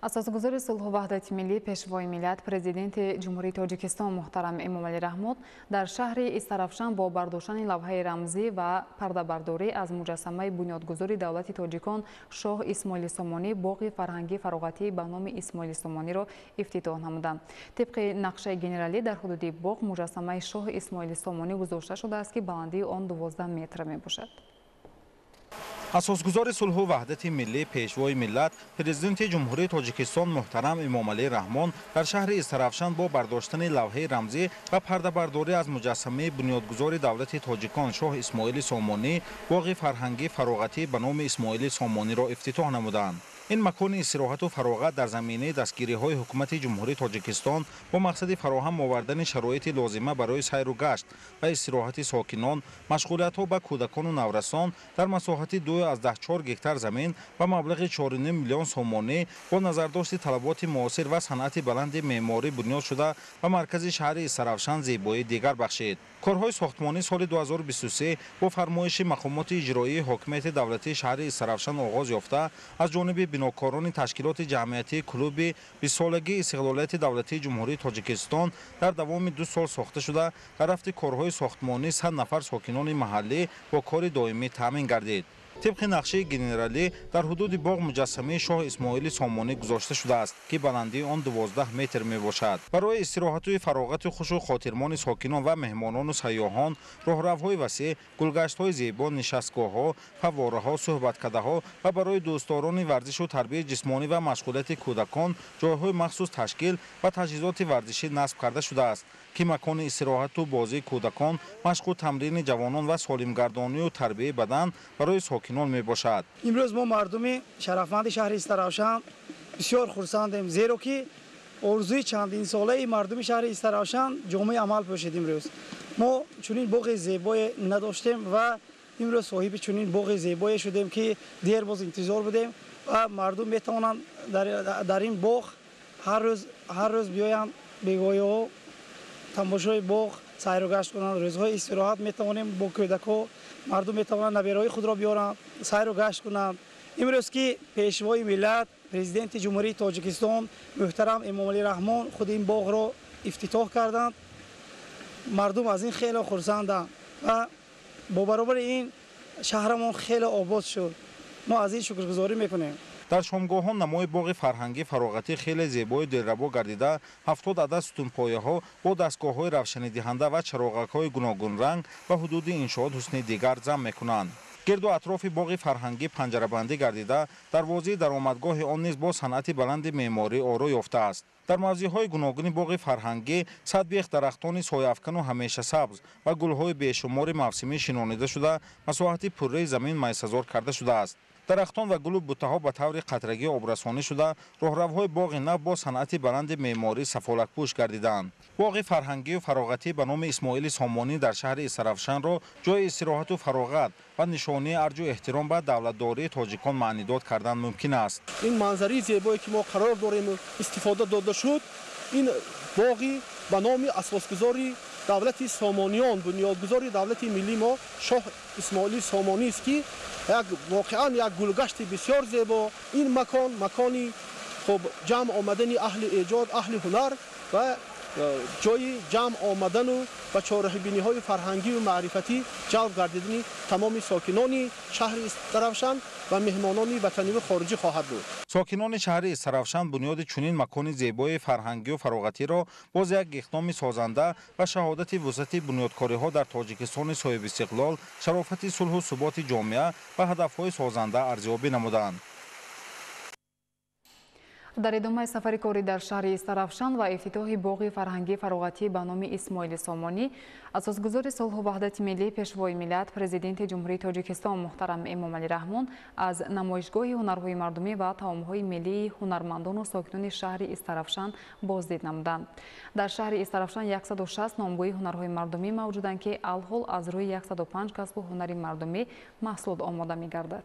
اساسگزار صلح و وحدت ملی پیشوای ملت پرزیدنت جمهوری تاجیکستان محترم امامعلی رحمون در شهر استرافشان با برداشتن لوحه رمزی و پرده برداری از مجسمه بنیادگذار دولت تاجیکان شاه اسماعیل سامانی باغ فرهنگی فراغتی به نام اسماعیل سامانی را افتتاح نمودند. طبق نقشه گنرالی در حدود باغ مجسمه شاه اسماعیل سامانی گذاشته شده است که بلندی آن 12 متر می باشد. اساسگزار صلح و وحدت ملی پیشوای ملت پرزیدنت جمهوری تاجیکستان محترم امامعلی رحمون در شهر استرافشان با برداشتن لوحه رمزی و پرده برداری از مجسمه بنیادگذار دولت تاجیکان شاه اسماعیل سامانی باغ فرهنگی فراغتی به نام اسماعیل سامانی را افتتاح نمودند. این مکان استراحت و فراغت در زمینه دستگیری‌های حکومت جمهوری تاجیکستان با مقصد فراهم آوردن شرایط لازمه برای سیر و گشت و استراحت ساکنان، مشغولیت‌ها به کودکان و نورسان در مساحت 2.4 گکتار زمین و مبلغ 4.5 میلیون سومانی با نظرداشت طلبات معاصر و صنعت بلند معماری بنیاد شده و مرکز شهر استرافشان زیبایی دیگر بخشید. کارهای ساختمانی سال 2023 با فرمایش مقامات اجرایی حاکمیت دولتی شهر استرافشان آغاز یافته از جانب бинокорони ташкилоти ҷамъияти клуби 20 солаги истиқлолияти давлатии ҷумҳурии тоҷикистон дар давоми 2 сол сохта шуда дар рафти корҳои сохтмонӣ 100 нафар сокинони маҳаллӣ бо кори доимӣ таъмин гардид. طبق نقشه گنرالی در حدود باغ مجسمه شاه اسماعیل سامانی گذاشته شده است که بلندی آن 12 متر می باشد. برای استراحت و فراغت خوش و خاطرمان ساکنان و مهمانان و سیاحان راهروهای وسیع، گلگشت‌های زیبا، نشستگاه‌ها، فواره‌ها، صحبتکده‌ها و برای دوستداران ورزش و تربیت جسمانی و مشغولیت کودکان جای‌های مخصوص تشکیل و تجهیزات ورزشی نصب کرده شده است که مکان استراحت و بازی کودکان، مشق و تمرین جوانان و سالمگردانی و تربیت بدن برای ساکنان می باشد. امروز ما مردم شرفمند شهر استراوشان بسیار خرسندیم، زیرا که آرزوی چندین ساله مردم شهر استراوشان جامعه عمل پوشید. امروز ما چنین باغ زیبای نداشتیم و امروز صاحب چنین باغ زیبای شدیم که دیر باز انتظار بودیم و مردم میتوانند در این باغ هر روز بیایند بگاهی تماشای باغ سیر و گشت کنند. روزهای استراحت میتوانیم با کودکان مردم میتوانند نویرهای خود را بیارند سیر و گشت کنند. امروز که پیشوای ملت پرزیدنت جمهوری تاجیکستان محترم امام علی رحمان خود این باغ را افتتاح کردند، مردم از این خیلی خرسندند و با برابر این شهرمان خیلی آباد شد. ما از این شکرگزاری میکنیم. در شامگاهان نمای باغ فرهنگی فراغتی خیلی زیبای دلربا گردیده 70 عدد ستونپایه‌ها با دستگاه‌های روشنی‌دهنده و چراغک‌های گوناگون رنگ و حدود انشاءات حسن دیگر جمع می‌کنند. گرد و اطراف باغ فرهنگی پنجره‌بندی گردیده دروازه درآمدگاه آن نیز با صنعت بلند معماری آرا یافته است. در موضع‌های گوناگون باغ فرهنگی صد بیخ درختان سایه‌افکن و همیشه سبز و گل‌های بیشمار موسمی شنانیده شده مساحت پره زمین میسازار کرده شده است. درختان و گل و بوته‌ها به طور قطرگی آبرسانی شده راهروهای باغ نو با صنعت بلند معماری سفالک‌پوش گردیدند. باغ فرهنگی و فراغتی به نام اسماعیل سامانی در شهر استرافشان را جای استراحت و فراغت و نشانه ارج و احترام به دولتداری تاجیکان معنی داد کردن ممکن است. این منظری زیبایی که ما قرار داریم استفاده داده شد، این باغی به نام اساسگذاری دولت سامانیان، بنیادگذار دولت ملی ما شاه اسماعیل سامانی است که واقعا یک گلگشت بسیار زیبا. این مکانی خب جمع آمدن اهل ایجاد، اهل هنر و جای جمع آمدن و چهاره‌بینی های فرهنگی و معرفتی جلب گردیدن تمام ساکنان شهر استرافشان و مهمانان وطنی و خارجی خواهد بود. ساکنان شهر استرافشان بنیاد چنین مکان زیبای فرهنگی و فراغتی را باز یک اقدام سازنده و شهادت وسعت بنیادکاری‌ها در تاجیکستان صاحب استقلال، شرافت صلح و ثبات جامعه و هدف‌های سازنده ارزیابی نمودند. در ادامه سفر کاری در شهر استرافشان و افتتاح باغ فرهنگی فراغتی به نام اسماعیل سامانی، اساسگذار صلح و وحدت ملی پیشوای ملت پرزیدنت جمهوری تاجیکستان محترم امام علی رحمان از نمایشگاه هنرهای مردمی و طعامهای ملی هنرمندان و ساکنان شهر استرافشان بازدید نمودند. در شهر استرافشان 160 نامگوی هنرهای مردمی موجودند که الحال از روی 105 کسب هنری مردمی محصول آماده می‌گردد.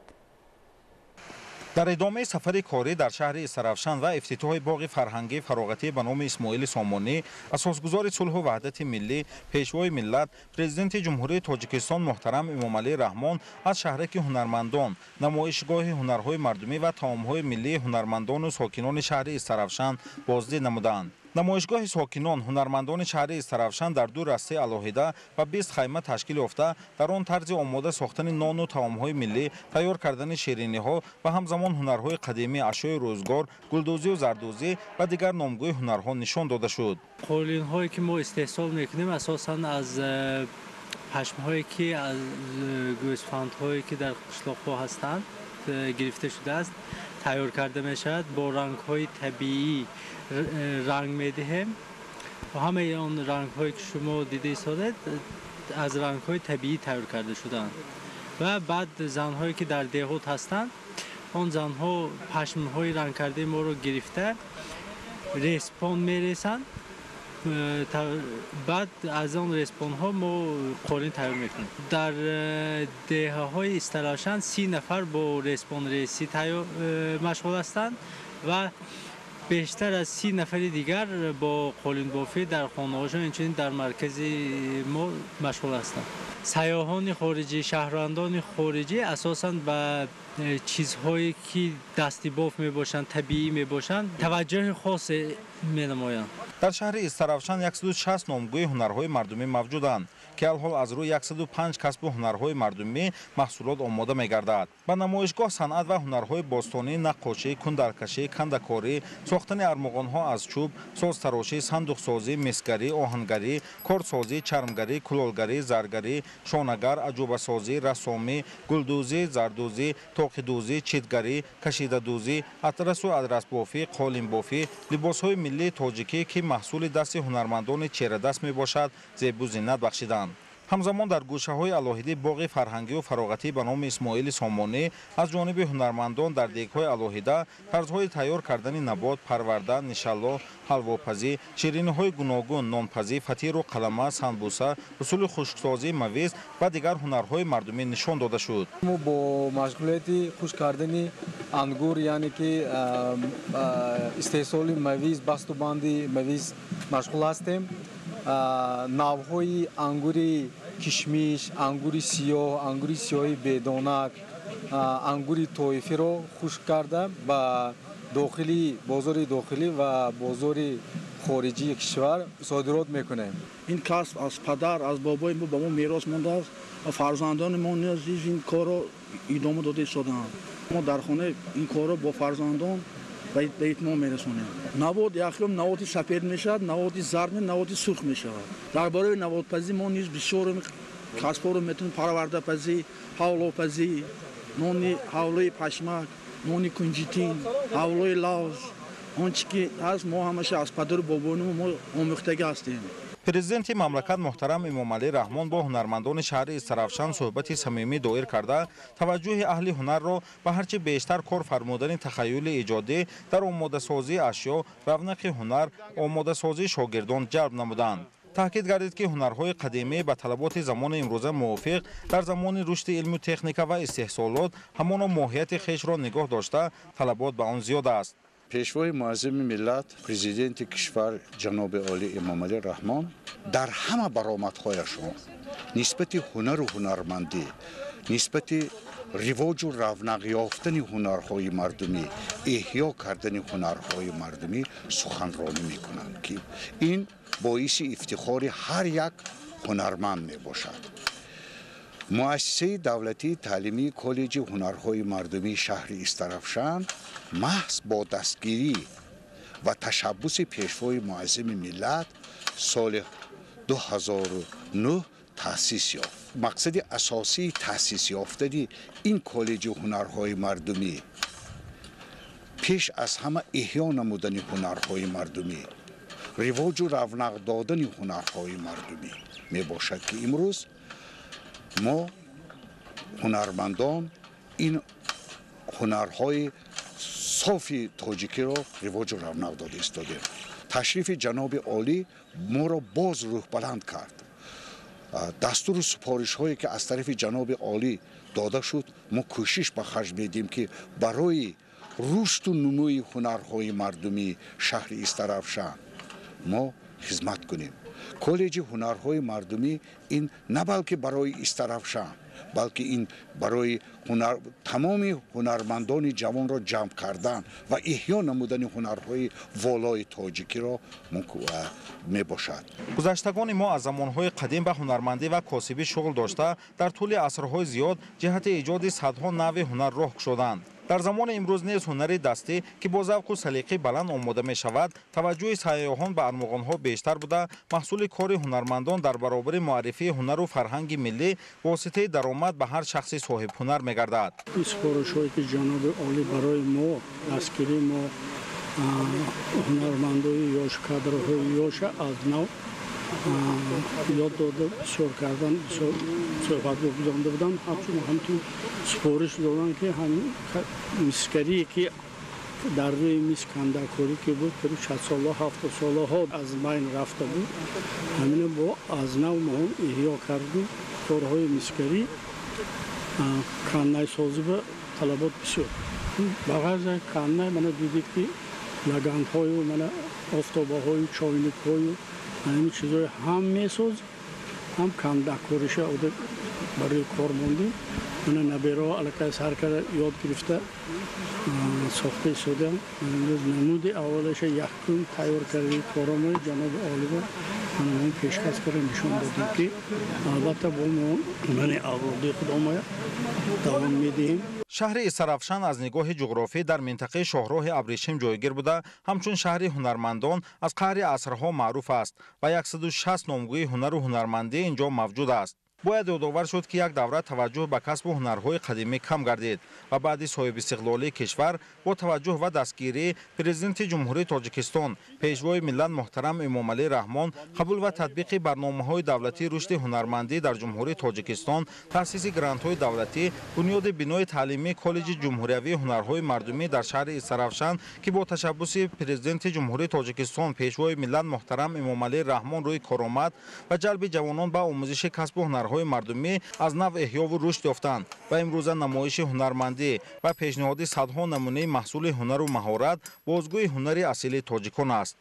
در ادامه سفر کاری در شهر استرافشان و افتتاح باغ فرهنگی فراغتی به نام اسماعیل سامانی، اساسگذار صلح و وحدت ملی پیشوای ملت پرزیدنت جمهوری تاجیکستان محترم امام علی رحمان از شهرک هنرمندان، نمایشگاه هنرهای مردمی و طعامهای ملی هنرمندان و ساکنان شهر استرافشان بازدید نمودند. نمایشگاه ساکنان هنرمندان شهر استرافشان در دو راسته علاهیده و 20 خیمه تشکیل یافته در آن طرز آماده ساختن نان و طعامهای ملی، تیار کردن شیرینی‌ها و همزمان هنرهای قدیمی اشیاء روزگار، گلدوزی و زردوزی و دیگر نامگوی هنرها نشان داده شد. قالین‌هایی که ما استحصال می‌کنیم اساساً از پشم‌هایی که از گوسفندهایی که در قشلاق‌ها هستند گرفته شده است، تیار کرده می‌شود. با رنگ‌های طبیعی رنگ می‌دهیم و همه آن رنگ‌هایی که شما دیده ایستادید از رنگ‌های طبیعی تیار کرده شدند و بعد زن‌هایی که در دهات هستند آن زن‌ها پشم‌های رنگ کرده ما رو گرفته رسپان می‌رسند. بعد از آن رسپان ها ما قالین تیار میکنیم. در دهه های استرافشان 30 نفر با رسپان ریسی مشغول هستند و بیشتر از 30 نفر دیگر با قالین بافی در خانه هاشون اینچنین در مرکز ما مشغول هستند. سیاحان خارجی، شهروندان خارجی اساساً به چیزهایی که دستی بافت میباشند طبیعی میباشند توجه خاص مینمایند. در شهر استرافشان 160 نامگوی هنرهای مردمی موجودند که الحال از روی 105 کسب هنرهای مردمی محصولات آماده می‌گردد. با نمایشگاه صنعت و هنرهای باستانی، نقاشی، کندرکشی، کندکاری، ساختن ارمغان‌ها از چوب، سازتراشی، صندوقسازی، مسگری، آهنگری، کارسازی، چرمگری، کلالگری، زرگری، شانگر، عجوبه‌سازی، رسامی، گلدوزی، زردوزی، توقی‌دوزی، چیتگری، کشیده‌دوزی، اطرس و ادرس بافی، قالین بافی، لباس‌های ملی تاجیکی که محصول دست هنرمندان چهره دست میباشد، زیب و زینت بخشیدند. همزمان در گوشه‌های الهیده باغ فرهنگی و فراغتی به نام اسماعیل سامانی از جانب هنرمندان در دیگ‌های الهیده طرزهای تیار کردن نبات، پرورده، نشالو، حلواپزی، شیرینی‌های گوناگون، نانپزی، فطیر و قلمه، سنبوسه، اصول خشکسازی مویز و دیگر هنرهای مردمی نشان داده شد. ما با مشغولیت خشک کردن انگور یعنی که استحصال مویز، بسته‌بندی مویز مشغول هستیم. نوع‌های انگوری کشمیش، انگوری سیاهی بدانک، انگوری طایفی را خشک کرده و بازار داخلی و بازار خارجی کشور صادرات میکنیم. این کسب از پدر از بابای ما به ما میراث مانده است و فرزندان ما نیز این کار را ادامه داده شدند. ما در خانه این کار را با فرزندان به اتمام میرسونیم. نواد یکم نواد سفید میشد، نواد زرد، نواد سرخ میشود. درباره نوادپزی ما نیز بسیار کسب‌ها رو میتونیم پرورده پزی، حولاپزی، نون حوله پشمک، نون کنجیتین، حوله لوز، آنچه که از ما همش از پدر و بابایان ما آموخته هستیم. پرزیدنت مملکت محترم امامعلی رحمان با هنرمندان شهر استرافشان صحبت صمیمی دایر کرده توجه اهل هنر را به هرچه بیشتر کار فرمودن تخیل ایجادی در آماده سازی اشیا، رونق هنر، آماده سازی شاگردان جلب نمودند. تاکید گردید که هنرهای قدیمی به طلبات زمان امروزه موافق در زمان رشد علم و تکنیک و استحصالات همان ماهیت خویش را نگاه داشته طلبات به آن زیاد است. پیشوای معظم ملت پرزیدنت کشور جناب عالی امامعلی رحمان در همه برآمدهایشان نسبت هنر و هنرمندی، نسبت رواج و رونق یافتن هنرهای مردمی، احیا کردن هنرهای مردمی سخنرانی میکنند که این باعث افتخار هر یک هنرمند می باشد. مؤسسه دولتی تعلیمی کالج هنرهای مردمی شهر استرافشان محض با دستگیری و تشبث پیشوای معظم ملت سال 2009 تأسیس یافت. مقصد اساسی تأسیس یافتن این کالج هنرهای مردمی پیش از همه احیا نمودن هنرهای مردمی، رواج و رونق دادن هنرهای مردمی می باشد که امروز ما هنرمندان این هنرهای صافی تاجیکی را رواج و رونق داده ایستادیم. تشریف جناب عالی ما را باز روح بلند کرد. دستور و سپارش هایی که از طرف جناب عالی داده شد ما کوشش به خرج میدیم که برای رشد و نموی هنرهای مردمی شهر استرافشان ما خدمت کنیم. کالج هنرهای مردمی این نه بلکه برای استرافشان بلکه این برای تمام هنرمندان جوان را جمع کردن و احیا نمودن هنرهای والای تاجیکی را می باشد. گذشتگان ما از زمانهای قدیم به هنرمندی و کاسبی شغل داشته در طول عصرهای زیاد جهت ایجاد صدها نوع هنر راه شدند. در زمان امروز نیز هنری دستی که با ذوق و سلیقه بلند آماده می شود توجه سیاحان به ارمغان‌ها بیشتر بوده محصول کار هنرمندان در برابر معرفی هنر و فرهنگ ملی واسطه درآمد به هر شخص صاحب هنر می گردد. این سپارش‌هایی که جناب عالی برای ما دستگیری ما هنرمندای یاش کادرهای یاش از نو یاد داده بسیار کردن بسیار صحبت گزارنده بودن همچون سپارش دادن که همین مسگری که در روی میز کندکاری که بود که 60 ساله 70 ساله ها از بین رفته بود همین با از نو ما هم احیا کردیم کارهای مسگری کنه سازی به طلبات بسیار بغیر کنه من دیدید که لگنگ های و من آفتابه های چاینک های همین چیزهای هم میساز هم کندکاریش برای کار موندیم من نبیرا علاقه سر کرده یاد گرفته ساخته شده. نمود اولش یکم تیار کردی کارامای جناب عالی با من پیشکش کردم نشون دادیم که البته با ما من اولادی خودم دوام میدیم. شهر استرافشان از نگاه جغرافی در منطقه شاهراه ابریشم جایگیر بوده، همچون شهر هنرمندان از قهر عصرها معروف است و 160 نامگوی هنر و هنرمندی اینجا موجود است. باید یادآور شد که یک دوره توجه به کسب و هنرهای قدیمی کم گردید و بعد صاحب استقلالی کشور با توجه و دستگیری پرزیدنت جمهوری تاجیکستان پیشوای ملت محترم امامعلی رحمان قبول و تطبیق برنامه‌های دولتی رشد هنرمندی در جمهوری تاجیکستان، تأسیس گرانت‌های دولتی، بنیاد بنای تعلیمی کالج جمهوری هنرهای مردمی در شهر استرافشان که با تشبث پرزیدنت جمهوری تاجیکستان پیشوای ملت محترم امامعلی رحمان روی کار آمد و جلب جوانان به آموزش کسب و هنرهای مردمی از نو احیا و رشد یافتند و امروزه نمایش هنرمندی و پیشنهاد صدها نمونه محصول هنر و مهارت بازگوی هنر اصیل تاجیکان است.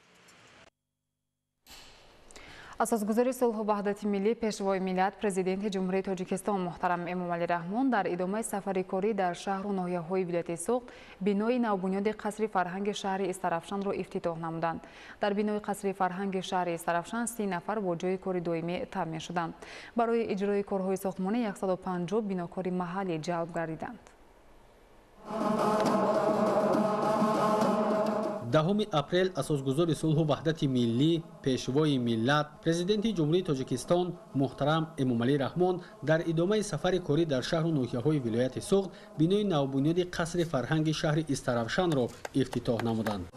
اساسگزار صلح و وحدت ملی پیشوای ملت پرزیدنت جمهوری تاجیکستان محترم امامعلی رحمان در ادامه سفر کاری در شهر و ناحیه‌های ولایت سوخت بنای نوبنیاد قصر فرهنگ شهر استرافشان را افتتاح نمودند. در بنای قصر فرهنگ شهر استرافشان 30 نفر با جای کار دائمی تامین شدند. برای اجرای کارهای ساختمانی 150 بناکار محلی جلب گردیدند. 10 اپریل اساسگزار صلح و وحدت ملی پیشوای ملت پرزیدنت جمهوری تاجیکستان محترم امامعلی رحمان در ادامه سفر کاری در شهر و ناحیه‌های ولایت سوخت بنای نوبنیاد قصر فرهنگ شهر استرافشان را افتتاح نمودند.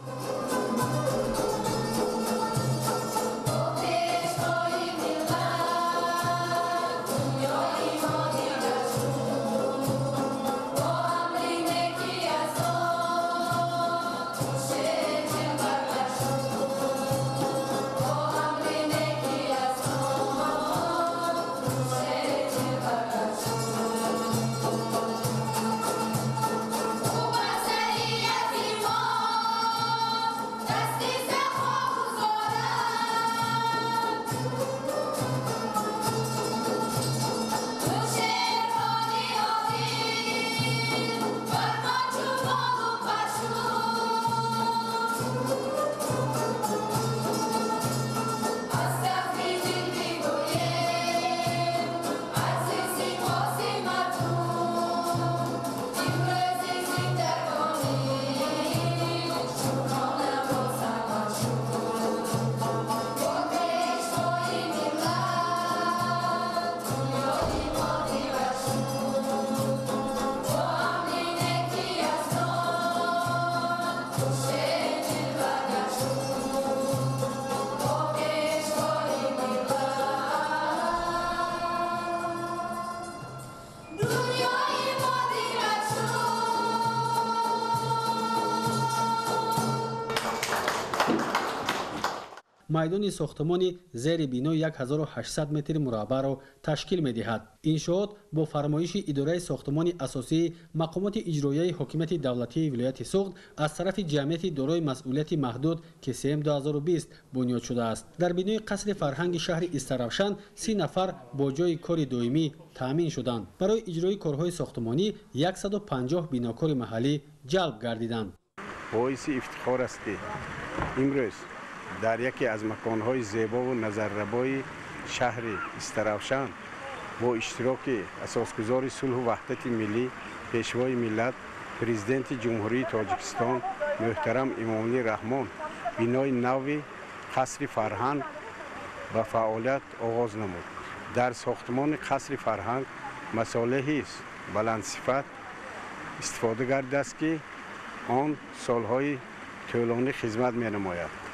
میدان ساختمانی زیر بنای 1800 متر مربع را تشکیل می‌دهد. انشاءات با فرمایش اداره ساختمان اساسی مقامات اجرایی حکومت دولتی ولایت سوخت از طرف جمعیت دارای مسئولیت محدود که سیم 2020 بنیاد شده است. در بنای قصر فرهنگ شهر استرافشان 30 نفر با جای کار دائمی تامین شدند. برای اجرای کارهای ساختمانی 150 بناکار محلی جلب گردیدند. باعث افتخار است که امروز در یکی از مکانهای زیبا و نظرربای شهر استرافشان با اشتراک اساسگزار صلح و وحدت ملی پیشوای ملت پرزیدنت جمهوری تاجیکستان محترم امامعلی رحمان بنای نو قصر فرهنگ به فعالیت آغاز نمود. در ساختمان قصر فرهنگ مصالحی است بلند صفت استفاده گردیده است که آن سالهای طولانی خدمت می‌نماید.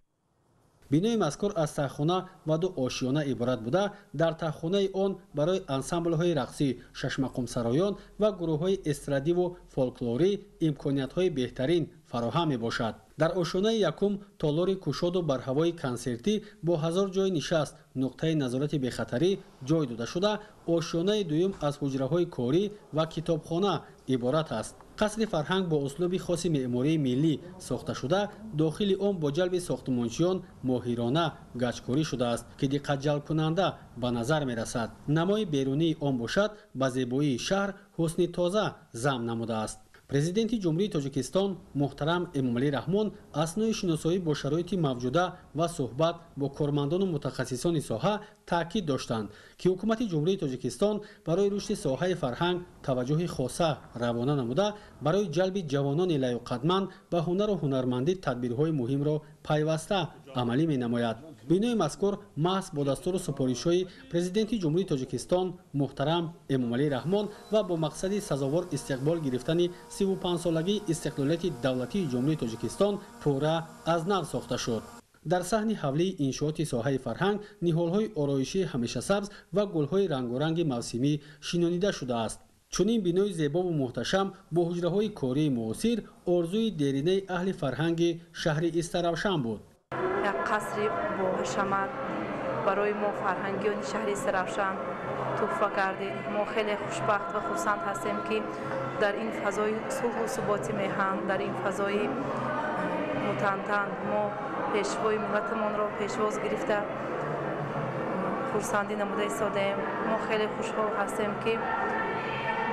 بنای مذکور از تخانه و 2 آشیانه عبارت بوده. در تخانه آن برای انسامبل های رقصی، ششمقام سرایان و گروه های استرادی و فولکلوری امکانیت های بهترین فراهم می باشد. در آشیانه یکم تالار کشاد و برهوای کنسرتی با 1000 جای نشست، نقطه نظارت بخطری جای داده شده. آشیانه دوم از حجره های کاری و کتابخانه عبارت است. قصر فرهنگ با اسلوب خاص معماری ملی ساخته شده، داخل آن با جلب ساختمانچیان ماهرانه گچکاری شده است که دقت جلب کننده به نظر می رسد. نمای بیرونی آن باشد به زیبایی شهر حسن تازه ضم نموده است. президенти ҷумҳурии тоҷикистон муҳтарам эмомалӣ раҳмон аснои шиносоӣ бо шароити мавҷуда ва суҳбат бо кормандону мутахассисони соҳа таъкид доштанд ки ҳукумати ҷумҳурии тоҷикистон барои рушди соҳаи фарҳанг таваҷҷӯҳи хоса равона намуда барои ҷалби ҷавонони лайуқадманд ба ҳунару ҳунармандӣ тадбирҳои муҳимро пайваста амалӣ менамояд. бинои мазкур маҳз бо дастуру супоришҳои президенти ҷумҳурии тоҷикистон муҳтарам эмомалӣ раҳмон ва бо мақсади сазовор истиқбол гирифтани 35-солагии истиқлолияти давлатии ҷумҳурии тоҷикистон пурра аз нав сохта шуд. дар саҳни ҳавлии иншооти соҳаи фарҳанг ниҳолҳои ороишии ҳамешасабз ва гулҳои рангоранги мавсимӣ шинонида шудааст. чунин бинои зебову муҳташам бо ҳуҷраҳои кории муосир орзуи деринаи аҳли фарҳанги шаҳри истаравшан буд. як қасри боҳашамат барои мо фарҳангиёни шаҳри истаравшан туҳфа гардид. мо хеле хушбахт ва хурсанд ҳастем ки дар ин фазои сулҳу суботи меҳан, дар ин фазои мутантан мо пешвои миллатамонро пешвоз гирифта хурсандӣ намуда истодаем. мо хеле хушҳол ҳастем ки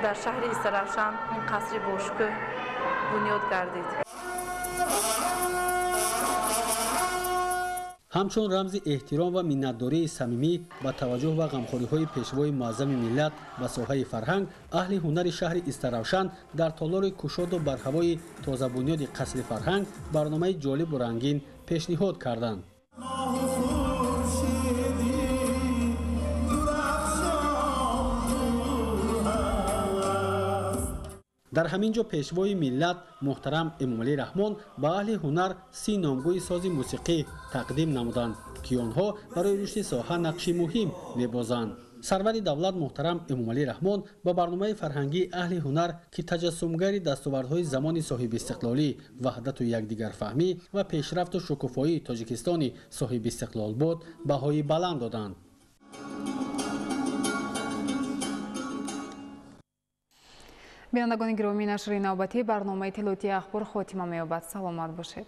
дар шаҳри истаравшан ин қасри бошукӯҳ бунёд гардид. ҳамчун рамзи эҳтиром ва миннатдории самимӣ ба таваҷҷӯҳ ва ғамхориҳои пешвои муаззами миллат ба соҳаи фарҳанг аҳли ҳунари шаҳри истаравшан дар толори кушоду барҳавои тозабунёди қасри фарҳанг барномаи ҷолибу рангин пешниҳод карданд. дар ҳамин ҷо пешвои миллат муҳтарам эмомалӣ раҳмон ба аҳли ҳунар 30 номгӯи сози мусиқӣ тақдим намуданд ки онҳо барои рушди соҳа нақши муҳим мебозанд. сарвари давлат муҳтарам эмомалӣ раҳмон ба барномаи фарҳангии аҳли ҳунар ки таҷассумгари дастовардҳои замони соҳибистиқлолӣ ваҳдату якдигарфаҳмӣ ва пешрафту шукуфоии тоҷикистони соҳибистиқлол буд баҳои баланд доданд. бинандагони гиромӣ, нашри навбатӣ барномаи иттилоотии ахбор хотима меёбад. саломат бошед.